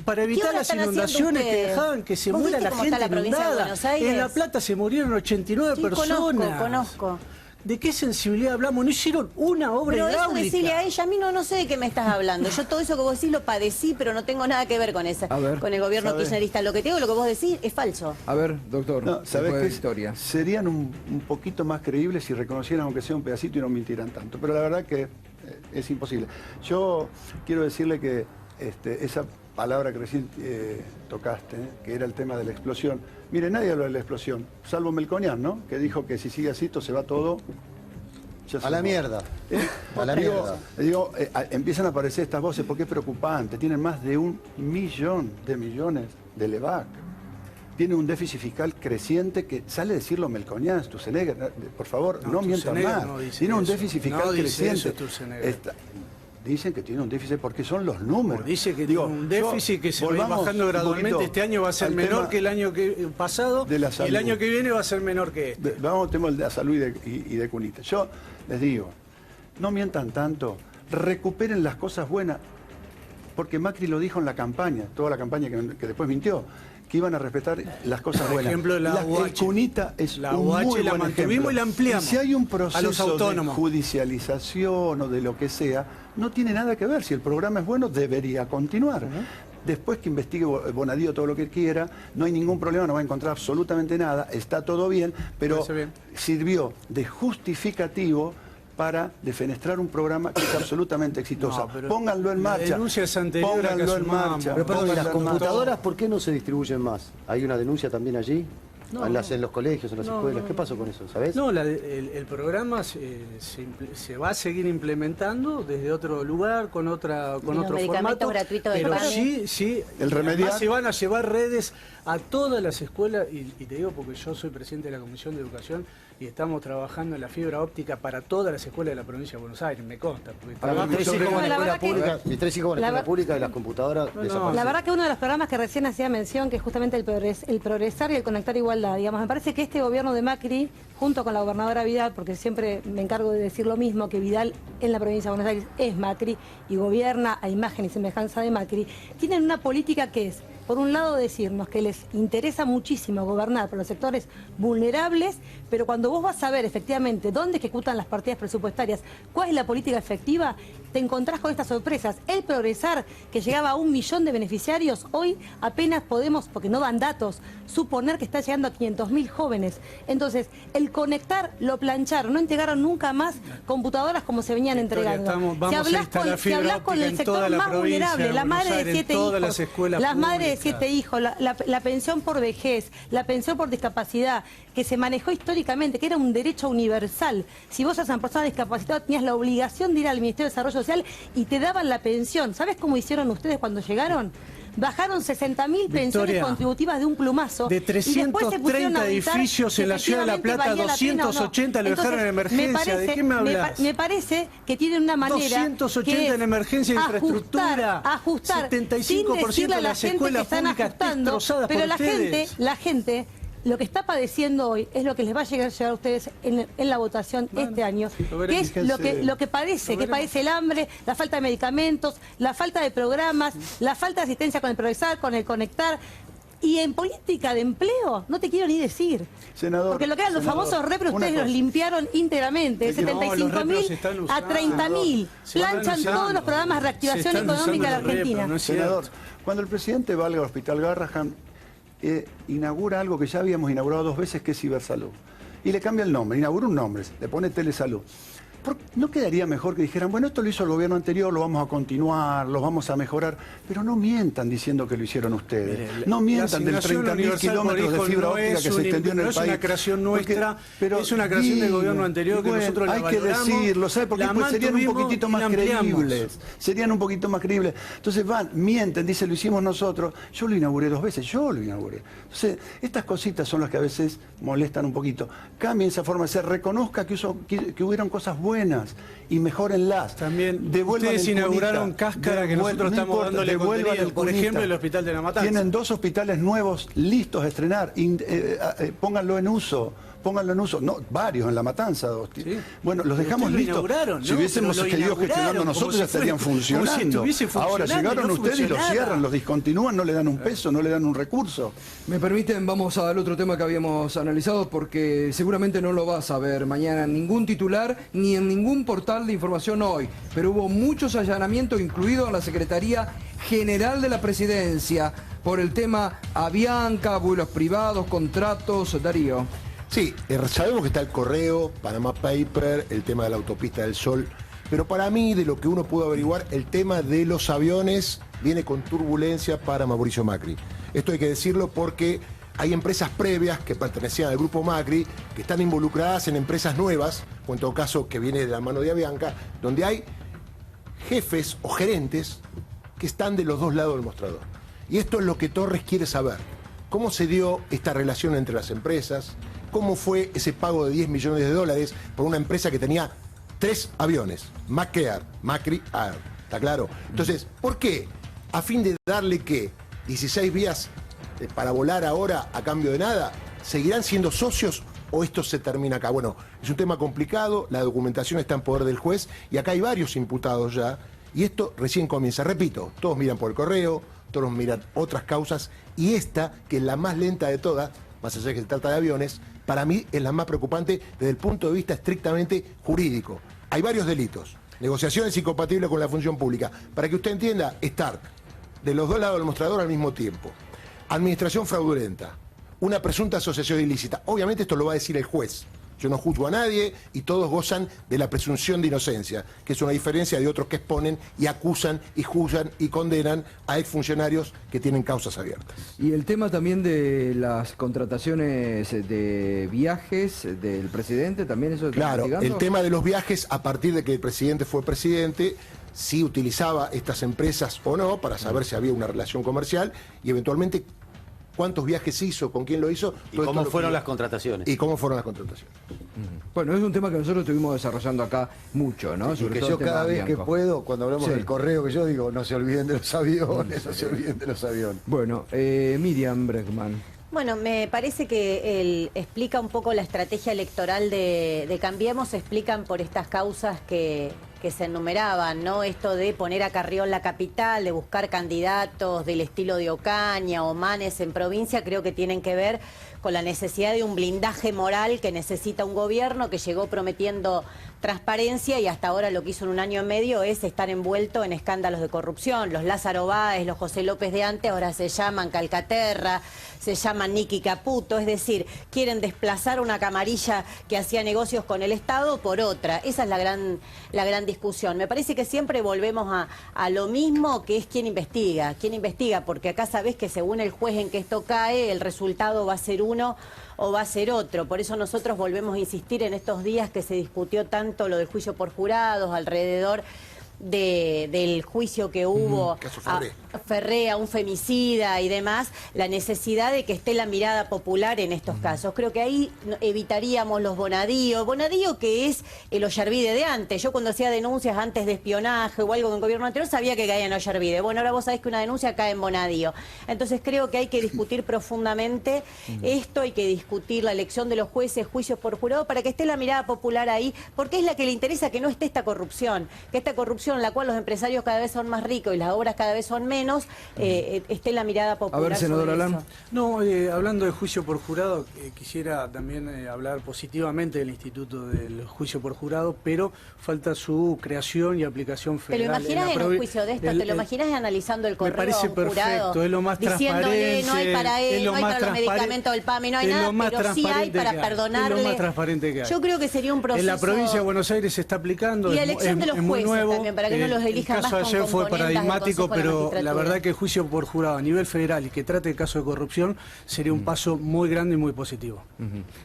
[SPEAKER 6] para evitar las inundaciones que dejaban que se muera la gente inundada? En La Plata se murieron 89 personas.
[SPEAKER 7] Conozco.
[SPEAKER 6] ¿De qué sensibilidad hablamos? No hicieron una obra hidráulica.
[SPEAKER 7] Pero eso decirle a ella, a mí no sé de qué me estás hablando. Yo todo eso que vos decís lo padecí, pero no tengo nada que ver con con el gobierno kirchnerista. Lo que tengo, lo que vos decís, es falso.
[SPEAKER 1] A ver, doctor,
[SPEAKER 3] no, ¿sabés qué?
[SPEAKER 1] Historia.
[SPEAKER 3] Serían un poquito más creíbles si reconocieran aunque sea un pedacito y no mintieran tanto. Pero la verdad que es imposible. Yo quiero decirle que esa palabra que recién tocaste, que era el tema de la explosión. Mire, nadie habló de la explosión, salvo Melconian, ¿no? Que dijo que si sigue así, esto se va todo...
[SPEAKER 4] A la mierda. A la mierda.
[SPEAKER 3] Empiezan a aparecer estas voces porque es preocupante. Tienen más de 1 millón de millones de LEVAC. Tiene un déficit fiscal creciente que sale a decirlo Melconian, Sturzenegger. Por favor, no mientan más. Tiene un déficit fiscal creciente. Dicen que tiene un déficit porque son los números.
[SPEAKER 6] Dice que tiene un déficit que se va a ir bajando gradualmente. Este año va a ser menor que el año pasado y el año que viene va a ser menor que este.
[SPEAKER 3] Vamos al tema de la salud y de Cunita. Yo les digo, no mientan tanto, recuperen las cosas buenas, porque Macri lo dijo en la campaña, toda la campaña que después mintió, que iban a respetar las cosas buenas.
[SPEAKER 6] Por ejemplo, la UH.
[SPEAKER 3] Cunita es
[SPEAKER 6] la
[SPEAKER 3] un
[SPEAKER 6] UH
[SPEAKER 3] muy
[SPEAKER 6] la
[SPEAKER 3] buen
[SPEAKER 6] mantuvimos
[SPEAKER 3] ejemplo.
[SPEAKER 6] y la ampliamos.
[SPEAKER 3] Y si hay un
[SPEAKER 6] a los
[SPEAKER 3] proceso de
[SPEAKER 6] autónomos.
[SPEAKER 3] judicialización o de lo que sea, no tiene nada que ver. Si el programa es bueno, debería continuar. Después que investigue Bonadío todo lo que quiera, no hay ningún problema, no va a encontrar absolutamente nada, está todo bien, pero sirvió de justificativo para defenestrar un programa que es absolutamente exitoso. Pónganlo en marcha. Pónganlo en marcha.
[SPEAKER 4] Pero perdón, ¿y las computadoras por qué no se distribuyen más? ¿Hay una denuncia también allí?
[SPEAKER 6] No,
[SPEAKER 4] en los colegios, en las escuelas. ¿Qué pasó con eso? ¿Sabés?
[SPEAKER 6] No, el programa se va a seguir implementando desde otro lugar, con otro formato.
[SPEAKER 7] Gratuitos
[SPEAKER 6] pero sí,
[SPEAKER 3] el remediar.
[SPEAKER 6] Se van a llevar redes a todas las escuelas, y te digo porque yo soy presidente de la Comisión de Educación y estamos trabajando en la fibra óptica para todas las escuelas de la provincia de Buenos Aires, me consta.
[SPEAKER 4] Mis 3 hijos van a la escuela pública, y las computadoras desaparecen.
[SPEAKER 8] La verdad que uno de los programas que recién hacía mención, que es justamente el progresar y el conectar igualdad, digamos, me parece que este gobierno de Macri, junto con la gobernadora Vidal, porque siempre me encargo de decir lo mismo, que Vidal en la provincia de Buenos Aires es Macri y gobierna a imagen y semejanza de Macri, tienen una política que es, por un lado, decirnos que les interesa muchísimo gobernar por los sectores vulnerables, pero cuando vos vas a ver efectivamente dónde ejecutan las partidas presupuestarias, cuál es la política efectiva, te encontrás con estas sorpresas. El progresar, que llegaba a 1 millón de beneficiarios, hoy apenas podemos, porque no dan datos, suponer que está llegando a 500.000 jóvenes. Entonces, el conectar, lo plancharon, no entregaron nunca más computadoras como se venían entregando.
[SPEAKER 6] Si hablas con el sector más vulnerable, la madre de 7 hijos, las madres de 7 hijos, la pensión por vejez, la pensión por discapacidad, que se manejó históricamente, que era un derecho universal. Si vos eras una persona discapacitada, tenías la obligación de ir al Ministerio de Desarrollo Social y te daban la pensión. ¿Sabés cómo hicieron ustedes cuando llegaron? Bajaron 60.000 pensiones contributivas de un plumazo. De 330 edificios en la ciudad de La Plata, 280 lo dejaron en emergencia. ¿De qué me hablas?
[SPEAKER 8] Me parece que tienen una manera
[SPEAKER 6] 280 en emergencia de infraestructura.
[SPEAKER 8] Ajustar
[SPEAKER 6] 75% de las escuelas públicas destrozadas por ustedes.
[SPEAKER 8] La gente lo que está padeciendo hoy es lo que les va a llegar a ustedes en la votación este año, que es lo que padece el hambre, la falta de medicamentos, la falta de programas, la falta de asistencia con el progresar, con el conectar. Y en política de empleo, no te quiero ni decir.
[SPEAKER 3] Senador,
[SPEAKER 8] porque lo que eran los famosos repros, ustedes los limpiaron íntegramente, de 75.000 a 30.000. Planchan todos los programas de reactivación económica de la Argentina.
[SPEAKER 3] Senador, cuando el presidente va al Hospital Garrahan, inaugura algo que ya habíamos inaugurado 2 veces, que es Cibersalud. Y le cambia el nombre, inaugura un nombre, le pone Telesalud. ¿No quedaría mejor que dijeran, bueno, esto lo hizo el gobierno anterior, lo vamos a continuar, lo vamos a mejorar? Pero no mientan diciendo que lo hicieron ustedes. No mientan del 30.000 kilómetros de fibra óptica que se extendió en el país.
[SPEAKER 6] No es una creación nuestra, es una creación del gobierno anterior que nosotros la valoramos.
[SPEAKER 3] Hay que decirlo, ¿sabes? Porque después serían un poquitito más creíbles. Serían un poquito más creíbles. Entonces mienten, dicen, lo hicimos nosotros. Yo lo inauguré 2 veces, yo lo inauguré. Entonces, estas cositas son las que a veces molestan un poquito. Cambien esa forma de ser, reconozca que hubieron cosas buenas buenas y mejórenlas.
[SPEAKER 6] También
[SPEAKER 3] Devuelvan
[SPEAKER 6] ustedes
[SPEAKER 3] el
[SPEAKER 6] inauguraron
[SPEAKER 3] cunita.
[SPEAKER 6] Cáscara que nosotros
[SPEAKER 3] No
[SPEAKER 6] estamos
[SPEAKER 3] importa,
[SPEAKER 6] dándole
[SPEAKER 3] devuelvan
[SPEAKER 6] contenido,
[SPEAKER 3] el
[SPEAKER 6] por
[SPEAKER 3] cunita.
[SPEAKER 6] ejemplo, el Hospital de la Matanza.
[SPEAKER 3] Tienen 2 hospitales nuevos listos a estrenar. Pónganlo en uso. Pónganlo en uso. No, varios en La Matanza.
[SPEAKER 6] Sí.
[SPEAKER 3] Bueno, los
[SPEAKER 6] Pero
[SPEAKER 3] dejamos
[SPEAKER 6] ustedes lo
[SPEAKER 3] listos.
[SPEAKER 6] inauguraron,
[SPEAKER 3] Si
[SPEAKER 6] ¿no?
[SPEAKER 3] hubiésemos
[SPEAKER 6] Pero lo
[SPEAKER 3] seguido
[SPEAKER 6] inauguraron,
[SPEAKER 3] gestionando
[SPEAKER 6] como
[SPEAKER 3] nosotros
[SPEAKER 6] si
[SPEAKER 3] ya estarían
[SPEAKER 6] fuera- como si
[SPEAKER 3] funcionando.
[SPEAKER 6] estuviese
[SPEAKER 3] Ahora
[SPEAKER 6] funcionando,
[SPEAKER 3] llegaron
[SPEAKER 6] no
[SPEAKER 3] ustedes y los
[SPEAKER 6] funcionaba.
[SPEAKER 3] cierran, los discontinúan, no le dan un peso, no le dan un recurso.
[SPEAKER 1] Me permiten, vamos al otro tema que habíamos analizado porque seguramente no lo vas a ver mañana en ningún titular ni en ningún portal de información hoy, pero hubo muchos allanamientos, incluido en la Secretaría General de la Presidencia, por el tema Avianca, vuelos privados, contratos. Darío.
[SPEAKER 2] Sí, sabemos que está el correo, Panama Paper, el tema de la autopista del Sol, pero para mí, de lo que uno pudo averiguar, el tema de los aviones viene con turbulencia para Mauricio Macri. Esto hay que decirlo porque hay empresas previas que pertenecían al grupo Macri, que están involucradas en empresas nuevas, o en todo caso que viene de la mano de Avianca, donde hay jefes o gerentes que están de los dos lados del mostrador. Y esto es lo que Torres quiere saber. ¿Cómo se dio esta relación entre las empresas? ¿Cómo fue ese pago de $10 millones por una empresa que tenía 3 aviones? McCair, Macri Air. ¿Está claro? Entonces, ¿por qué? A fin de darle, ¿qué? 16 vías para volar ahora a cambio de nada. ¿Seguirán siendo socios o esto se termina acá? Bueno, es un tema complicado, la documentación está en poder del juez y acá hay varios imputados ya. Y esto recién comienza. Repito, todos miran por el correo, todos miran otras causas y esta, que es la más lenta de todas, más allá de que se trata de aviones, para mí es la más preocupante desde el punto de vista estrictamente jurídico. Hay varios delitos, negociaciones incompatibles con la función pública. Para que usted entienda, estar de los dos lados del mostrador al mismo tiempo. Administración fraudulenta, una presunta asociación ilícita. Obviamente esto lo va a decir el juez. Yo no juzgo a nadie y todos gozan de la presunción de inocencia, que es una diferencia de otros que exponen y acusan y juzgan y condenan a exfuncionarios que tienen causas abiertas.
[SPEAKER 1] Y el tema también de las contrataciones de viajes del presidente, también eso está
[SPEAKER 2] Claro,
[SPEAKER 1] investigando.
[SPEAKER 2] el tema de los viajes, a partir de que el presidente fue presidente, si utilizaba estas empresas o no, para saber si había una relación comercial y eventualmente cuántos viajes hizo, con quién lo hizo.
[SPEAKER 4] ¿Y
[SPEAKER 2] todo
[SPEAKER 4] cómo
[SPEAKER 2] esto
[SPEAKER 4] fueron
[SPEAKER 2] lo-
[SPEAKER 4] las contrataciones?
[SPEAKER 2] Y cómo fueron las contrataciones.
[SPEAKER 1] Bueno, es un tema que nosotros estuvimos desarrollando acá mucho, ¿no?
[SPEAKER 4] Y
[SPEAKER 1] Sobre
[SPEAKER 4] que
[SPEAKER 1] todo
[SPEAKER 4] yo
[SPEAKER 1] el tema
[SPEAKER 4] cada vez que
[SPEAKER 1] Bianco.
[SPEAKER 4] puedo, cuando hablamos
[SPEAKER 1] Sí.
[SPEAKER 4] del correo, que yo digo, no se olviden de los aviones, no se olviden de los aviones.
[SPEAKER 1] Bueno, Miriam Bregman.
[SPEAKER 7] Bueno, me parece que él explica un poco la estrategia electoral de Cambiemos, explican por estas causas que se enumeraban, ¿no? Esto de poner a Carrión la capital, de buscar candidatos del estilo de Ocaña o Manes en provincia, creo que tienen que ver con la necesidad de un blindaje moral que necesita un gobierno que llegó prometiendo transparencia y hasta ahora lo que hizo en un año y medio es estar envuelto en escándalos de corrupción. Los Lázaro Báez, los José López de antes ahora se llaman Calcaterra, se llaman Nicky Caputo, es decir, quieren desplazar una camarilla que hacía negocios con el Estado por otra. Esa es la gran discusión. Me parece que siempre volvemos a lo mismo, que es quién investiga, porque acá sabés que según el juez en que esto cae, el resultado va a ser uno o va a ser otro. Por eso nosotros volvemos a insistir en estos días que se discutió tanto lo del juicio por jurados, alrededor del juicio que hubo
[SPEAKER 2] caso
[SPEAKER 7] a Ferré, a un femicida y demás, la necesidad de que esté la mirada popular en estos casos. Creo que ahí evitaríamos los Bonadío. Bonadío que es el Ollarvide de antes. Yo cuando hacía denuncias antes de espionaje o algo en el gobierno anterior sabía que caía en Ollarvide. Bueno, ahora vos sabés que una denuncia cae en Bonadío. Entonces creo que hay que discutir profundamente esto, hay que discutir la elección de los jueces, juicios por jurado, para que esté la mirada popular ahí, porque es la que le interesa que no esté esta corrupción, que esta corrupción en la cual los empresarios cada vez son más ricos y las obras cada vez son menos, esté la mirada popular.
[SPEAKER 1] A ver, senador
[SPEAKER 7] sobre
[SPEAKER 1] Alán.
[SPEAKER 7] eso.
[SPEAKER 6] No, hablando de juicio por jurado, quisiera también hablar positivamente del Instituto del Juicio por Jurado, pero falta su creación y aplicación
[SPEAKER 7] ¿Te lo
[SPEAKER 6] federal.
[SPEAKER 7] imaginas en un juicio de esto? ¿Te lo imaginas analizando el correo
[SPEAKER 6] Me parece
[SPEAKER 7] a un jurado?
[SPEAKER 6] perfecto, es lo más
[SPEAKER 7] diciéndole,
[SPEAKER 6] transparente.
[SPEAKER 7] no hay para él,
[SPEAKER 6] es lo
[SPEAKER 7] no hay
[SPEAKER 6] más
[SPEAKER 7] para los
[SPEAKER 6] transparente-
[SPEAKER 7] medicamentos del PAMI, no hay
[SPEAKER 6] es lo
[SPEAKER 7] nada,
[SPEAKER 6] más
[SPEAKER 7] pero sí hay
[SPEAKER 6] transparente
[SPEAKER 7] para
[SPEAKER 6] que hay.
[SPEAKER 7] perdonarle.
[SPEAKER 6] Es lo más transparente que hay.
[SPEAKER 7] Yo creo que sería un proceso...
[SPEAKER 6] En la provincia de Buenos Aires se está aplicando.
[SPEAKER 7] Y la
[SPEAKER 6] es
[SPEAKER 7] elección de los
[SPEAKER 6] muy
[SPEAKER 7] jueces
[SPEAKER 6] nuevo.
[SPEAKER 7] también, para que no los elijan
[SPEAKER 6] El caso
[SPEAKER 7] más con
[SPEAKER 6] ayer fue
[SPEAKER 7] componendas del
[SPEAKER 6] paradigmático,
[SPEAKER 7] Consejo de la
[SPEAKER 6] pero la
[SPEAKER 7] Magistratura.
[SPEAKER 6] verdad que el juicio por jurado a nivel federal y que trate el caso de corrupción sería un paso muy grande y muy positivo.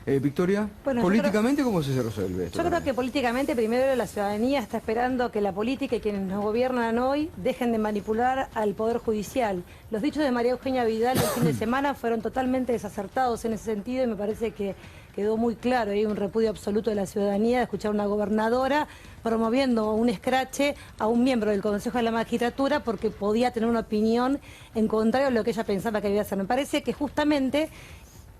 [SPEAKER 1] Victoria,
[SPEAKER 8] Bueno, yo
[SPEAKER 1] políticamente, ¿cómo se resuelve esto?
[SPEAKER 8] Yo creo que políticamente primero la ciudadanía está esperando que la política y quienes nos gobiernan hoy dejen de manipular al Poder Judicial. Los dichos de María Eugenia Vidal el fin de semana fueron totalmente desacertados en ese sentido y me parece que quedó muy claro, hay un repudio absoluto de la ciudadanía de escuchar a una gobernadora promoviendo un escrache a un miembro del Consejo de la Magistratura porque podía tener una opinión en contrario a lo que ella pensaba que debía hacer. Me parece que justamente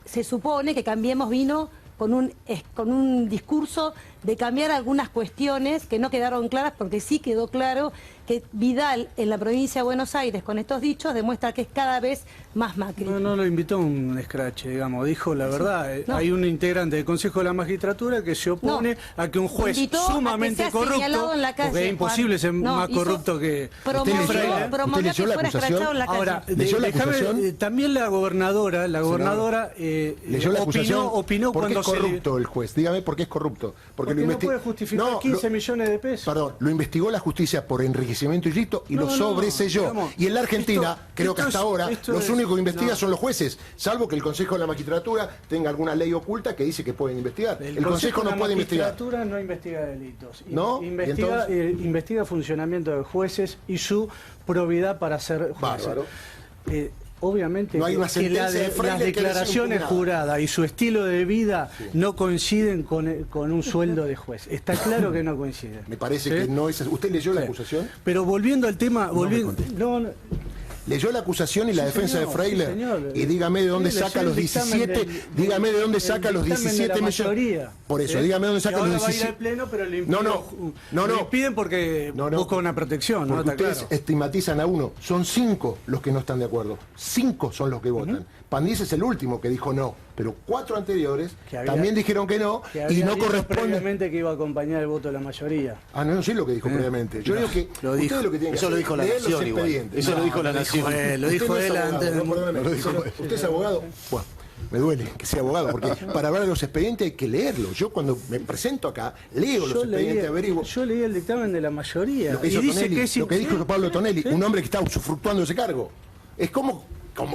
[SPEAKER 8] se supone que Cambiemos vino con un discurso de cambiar algunas cuestiones que no quedaron claras, porque sí quedó claro que Vidal en la provincia de Buenos Aires con estos dichos demuestra que es cada vez más Macri.
[SPEAKER 6] No lo invitó a un escrache, digamos, dijo la verdad.
[SPEAKER 8] No.
[SPEAKER 6] Hay un integrante del Consejo de la Magistratura que se opone a que un juez sumamente corrupto, porque es imposible ser más corrupto que
[SPEAKER 8] promovió que fuera escrachado en la calle.
[SPEAKER 6] Ahora,
[SPEAKER 2] ¿leyó la acusación?
[SPEAKER 6] también la gobernadora
[SPEAKER 2] ¿leyó la acusación?
[SPEAKER 6] opinó
[SPEAKER 2] ¿Por qué
[SPEAKER 6] cuando
[SPEAKER 2] es corrupto el juez? Dígame por qué es corrupto.
[SPEAKER 6] Porque no puede justificar 15 millones de pesos.
[SPEAKER 2] Perdón, lo investigó la justicia por enriquecimiento ilícito y lo sobreselló.
[SPEAKER 6] Digamos,
[SPEAKER 2] y en la Argentina, creo que hasta ahora, los únicos que investigan son los jueces, salvo que el Consejo de la Magistratura tenga alguna ley oculta que dice que pueden investigar. El Consejo no puede investigar.
[SPEAKER 6] La Magistratura no investiga delitos.
[SPEAKER 2] ¿No?
[SPEAKER 6] Investiga funcionamiento de jueces y su probidad para ser jueces.
[SPEAKER 2] Bárbaro.
[SPEAKER 6] Obviamente
[SPEAKER 2] no hay una
[SPEAKER 6] que las declaraciones juradas y su estilo de vida no coinciden con un sueldo de juez. Está claro que no coinciden.
[SPEAKER 2] Me parece que no es... ¿Usted leyó la acusación?
[SPEAKER 6] Pero volviendo al tema...
[SPEAKER 2] Leyó la acusación y la defensa de Freiler.
[SPEAKER 6] Señor.
[SPEAKER 2] Y dígame de dónde saca los 17, dígame de dónde saca los 17 millones. Por eso, dígame de dónde saca los 17.
[SPEAKER 6] Va a ir al pleno, pero le
[SPEAKER 2] no.
[SPEAKER 6] Le impiden porque busca una protección,
[SPEAKER 2] porque
[SPEAKER 6] ¿no?
[SPEAKER 2] ustedes estigmatizan a uno. Son 5 los que no están de acuerdo. 5 son los que votan. Pandís es el último que dijo no, pero 4 anteriores también dijeron que no y no corresponde.
[SPEAKER 6] Previamente que iba a acompañar el voto de la mayoría.
[SPEAKER 2] No sé lo que dijo previamente. Yo digo que
[SPEAKER 6] lo dijo.
[SPEAKER 2] Lo que tienen que
[SPEAKER 4] eso
[SPEAKER 2] hacer,
[SPEAKER 4] lo dijo la Nación igual. Eso lo dijo la Nación.
[SPEAKER 6] Lo dijo él antes.
[SPEAKER 2] ¿Usted es abogado? Bueno, me duele que sea abogado, porque para hablar de los expedientes hay que leerlos. Yo cuando me presento acá, leo los expedientes, averiguo.
[SPEAKER 6] Yo leí el dictamen de la mayoría.
[SPEAKER 2] Lo que hizo Tonelli, lo que dijo Pablo Tonelli, un hombre que está usufructuando ese cargo. Es como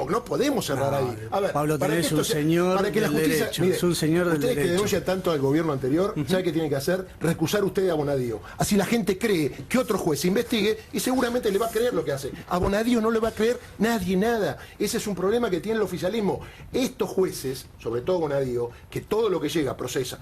[SPEAKER 2] no podemos cerrar ahí. A ver,
[SPEAKER 6] Pablo Tonelli es un señor del derecho. Es un señor del derecho.
[SPEAKER 2] Usted que denuncia tanto al gobierno anterior, ¿sabe qué tiene que hacer? Recusar usted a Bonadío. Así la gente cree que otro juez investigue y seguramente le va a creer lo que hace. A Bonadío no le va a creer nadie nada. Ese es un problema que tiene el oficialismo. Estos jueces, sobre todo Bonadío, que todo lo que llega procesa,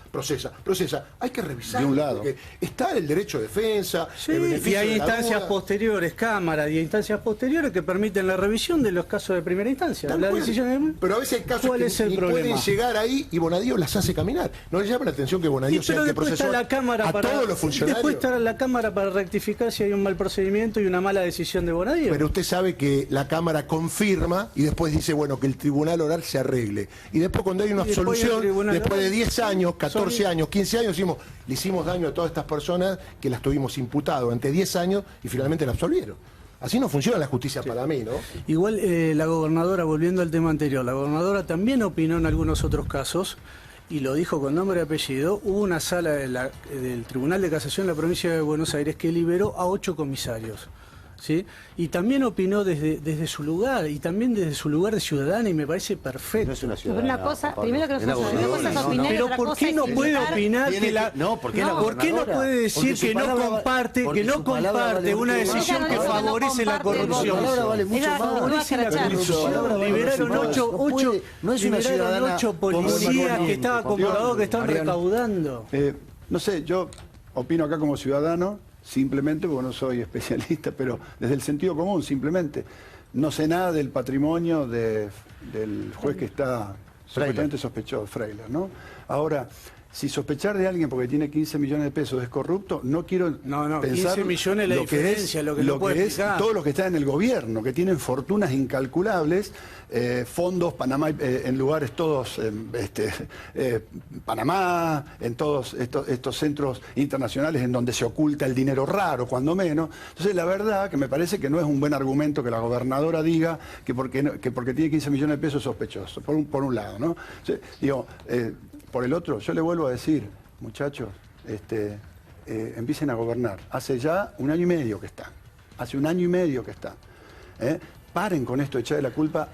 [SPEAKER 2] hay que revisar.
[SPEAKER 3] De un lado.
[SPEAKER 2] Está el derecho de defensa, el beneficio
[SPEAKER 6] y hay
[SPEAKER 2] de la
[SPEAKER 6] instancias
[SPEAKER 2] duda.
[SPEAKER 6] posteriores, cámaras y instancias posteriores que permiten la revisión de los casos de primera instancia. La decisión
[SPEAKER 2] pero a veces hay casos
[SPEAKER 6] ¿cuál
[SPEAKER 2] que
[SPEAKER 6] es el
[SPEAKER 2] ni
[SPEAKER 6] problema?
[SPEAKER 2] pueden llegar ahí y Bonadío las hace caminar. ¿No le llama la atención que Bonadío sea el que procesó a todos los funcionarios?
[SPEAKER 6] Después estará la Cámara para rectificar si hay un mal procedimiento y una mala decisión de Bonadío.
[SPEAKER 2] Pero usted sabe que la Cámara confirma y después dice, bueno, que el Tribunal Oral se arregle. Y después cuando hay una absolución, después de 10 años, 14 años, 15 años, decimos, le hicimos daño a todas estas personas que las tuvimos imputado ante 10 años y finalmente la absolvieron. Así no funciona la justicia para mí, ¿no?
[SPEAKER 6] Igual la gobernadora, volviendo al tema anterior, la gobernadora también opinó en algunos otros casos, y lo dijo con nombre y apellido. Hubo una sala del Tribunal de Casación de la provincia de Buenos Aires que liberó a 8 comisarios. ¿Sí? Y también opinó desde su lugar, y también desde su lugar de ciudadana, y me parece perfecto.
[SPEAKER 4] No es una ciudadana.
[SPEAKER 8] Una cosa, primero que no es una cosa es opinar,
[SPEAKER 6] pero
[SPEAKER 8] otra
[SPEAKER 6] ¿por
[SPEAKER 8] cosa
[SPEAKER 6] qué
[SPEAKER 8] es
[SPEAKER 6] no puede
[SPEAKER 8] criticar?
[SPEAKER 6] opinar que la...
[SPEAKER 4] ¿por qué
[SPEAKER 6] no puede decir que no comparte una decisión que favorece la corrupción?
[SPEAKER 4] La palabra vale mucho más.
[SPEAKER 6] Favorece la corrupción. Liberaron 8 policías que estaban acomodados, que estaban recaudando.
[SPEAKER 3] No sé, yo opino acá como ciudadano, simplemente, porque no soy especialista, pero desde el sentido común, simplemente. No sé nada del patrimonio del juez que está supuestamente sospechoso, Freiler, ¿no? Ahora, si sospechar de alguien porque tiene 15 millones de pesos es corrupto, no quiero pensar
[SPEAKER 6] 15 millones es la diferencia, lo que
[SPEAKER 3] todos los que están en el gobierno, que tienen fortunas incalculables, fondos Panamá, en lugares todos, Panamá, en todos estos centros internacionales en donde se oculta el dinero raro, cuando menos. Entonces, la verdad que me parece que no es un buen argumento que la gobernadora diga que porque tiene 15 millones de pesos es sospechoso, por un lado, ¿no? Entonces, digo, por el otro, yo le vuelvo a decir, muchachos, empiecen a gobernar. Hace ya 1 año y medio que están. Paren con esto de echarle la culpa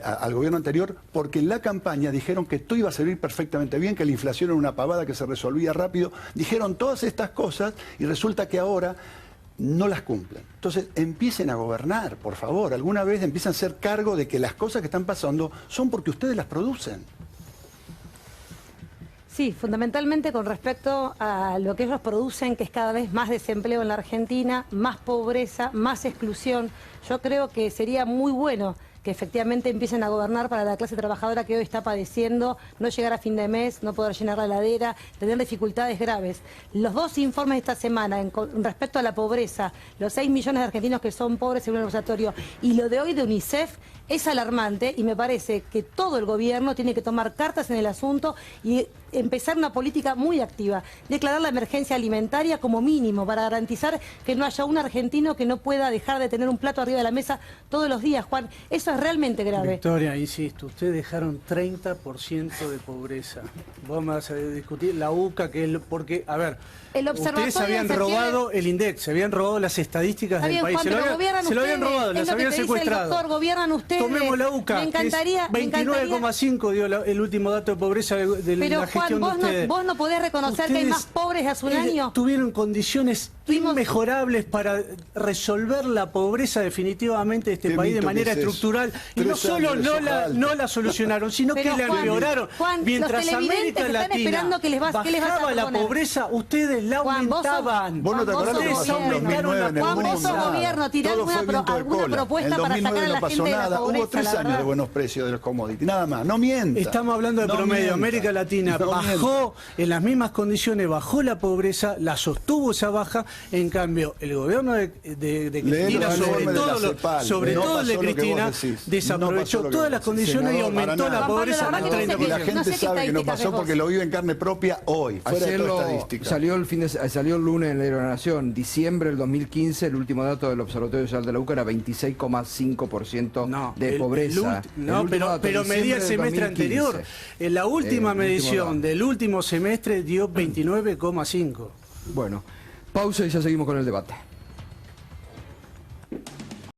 [SPEAKER 3] al gobierno anterior, porque en la campaña dijeron que todo iba a servir perfectamente bien, que la inflación era una pavada que se resolvía rápido. Dijeron todas estas cosas y resulta que ahora no las cumplen. Entonces, empiecen a gobernar, por favor. Alguna vez empiezan a hacer cargo de que las cosas que están pasando son porque ustedes las producen.
[SPEAKER 8] Sí, fundamentalmente con respecto a lo que ellos producen, que es cada vez más desempleo en la Argentina, más pobreza, más exclusión. Yo creo que sería muy bueno que efectivamente empiecen a gobernar para la clase trabajadora que hoy está padeciendo, no llegar a fin de mes, no poder llenar la heladera, tener dificultades graves. Los dos informes de esta semana con respecto a la pobreza, los 6 millones de argentinos que son pobres según el observatorio, y lo de hoy de UNICEF, es alarmante y me parece que todo el gobierno tiene que tomar cartas en el asunto y empezar una política muy activa, declarar la emergencia alimentaria como mínimo para garantizar que no haya un argentino que no pueda dejar de tener un plato arriba de la mesa todos los días, Juan. Eso es realmente grave.
[SPEAKER 6] Victoria, insisto, ustedes dejaron 30% de pobreza. Vos me vas a discutir la UCA, que es porque, a ver, ustedes habían robado el INDEC, se habían robado las estadísticas del país.
[SPEAKER 8] Juan,
[SPEAKER 6] se lo habían robado, las habían secuestrado.
[SPEAKER 8] Doctor, gobiernan ustedes.
[SPEAKER 6] Tomemos la UCA,
[SPEAKER 8] me encantaría,
[SPEAKER 6] 29,5 dio el último dato de pobreza de la gestión de ustedes.
[SPEAKER 8] Pero Juan, vos no podés reconocer que hay más pobres hace un año.
[SPEAKER 6] Tuvieron condiciones inmejorables para resolver la pobreza definitivamente de este país de manera estructural. Y no solo no la solucionaron, sino que la empeoraron.
[SPEAKER 8] Mientras
[SPEAKER 6] América Latina bajaba la pobreza, ustedes la aumentaban.
[SPEAKER 3] Vos no te acordás lo que pasó en 2009 en el mundo.
[SPEAKER 8] Juan, vos sos gobierno, tirá alguna propuesta para sacar a la gente de la pobreza.
[SPEAKER 3] Hubo 3 años de buenos precios de los commodities, nada más. No mienta.
[SPEAKER 6] Estamos hablando de promedio. América Latina bajó en las mismas condiciones, bajó la pobreza, la sostuvo esa baja. En cambio, el gobierno de Cristina, sobre todo el de Cristina, desaprovechó todas las condiciones y aumentó la pobreza en 30%.
[SPEAKER 3] La gente sabe que no pasó porque lo vive en carne propia hoy, fuera de toda estadística.
[SPEAKER 1] Salió el lunes en el Diario de la Nación, diciembre del 2015, el último dato del Observatorio Social de la UCA era 26,5% de pobreza.
[SPEAKER 6] Pero medía el semestre anterior. En la última medición del último semestre dio 29,5%.
[SPEAKER 1] Bueno, pausa y ya seguimos con el debate.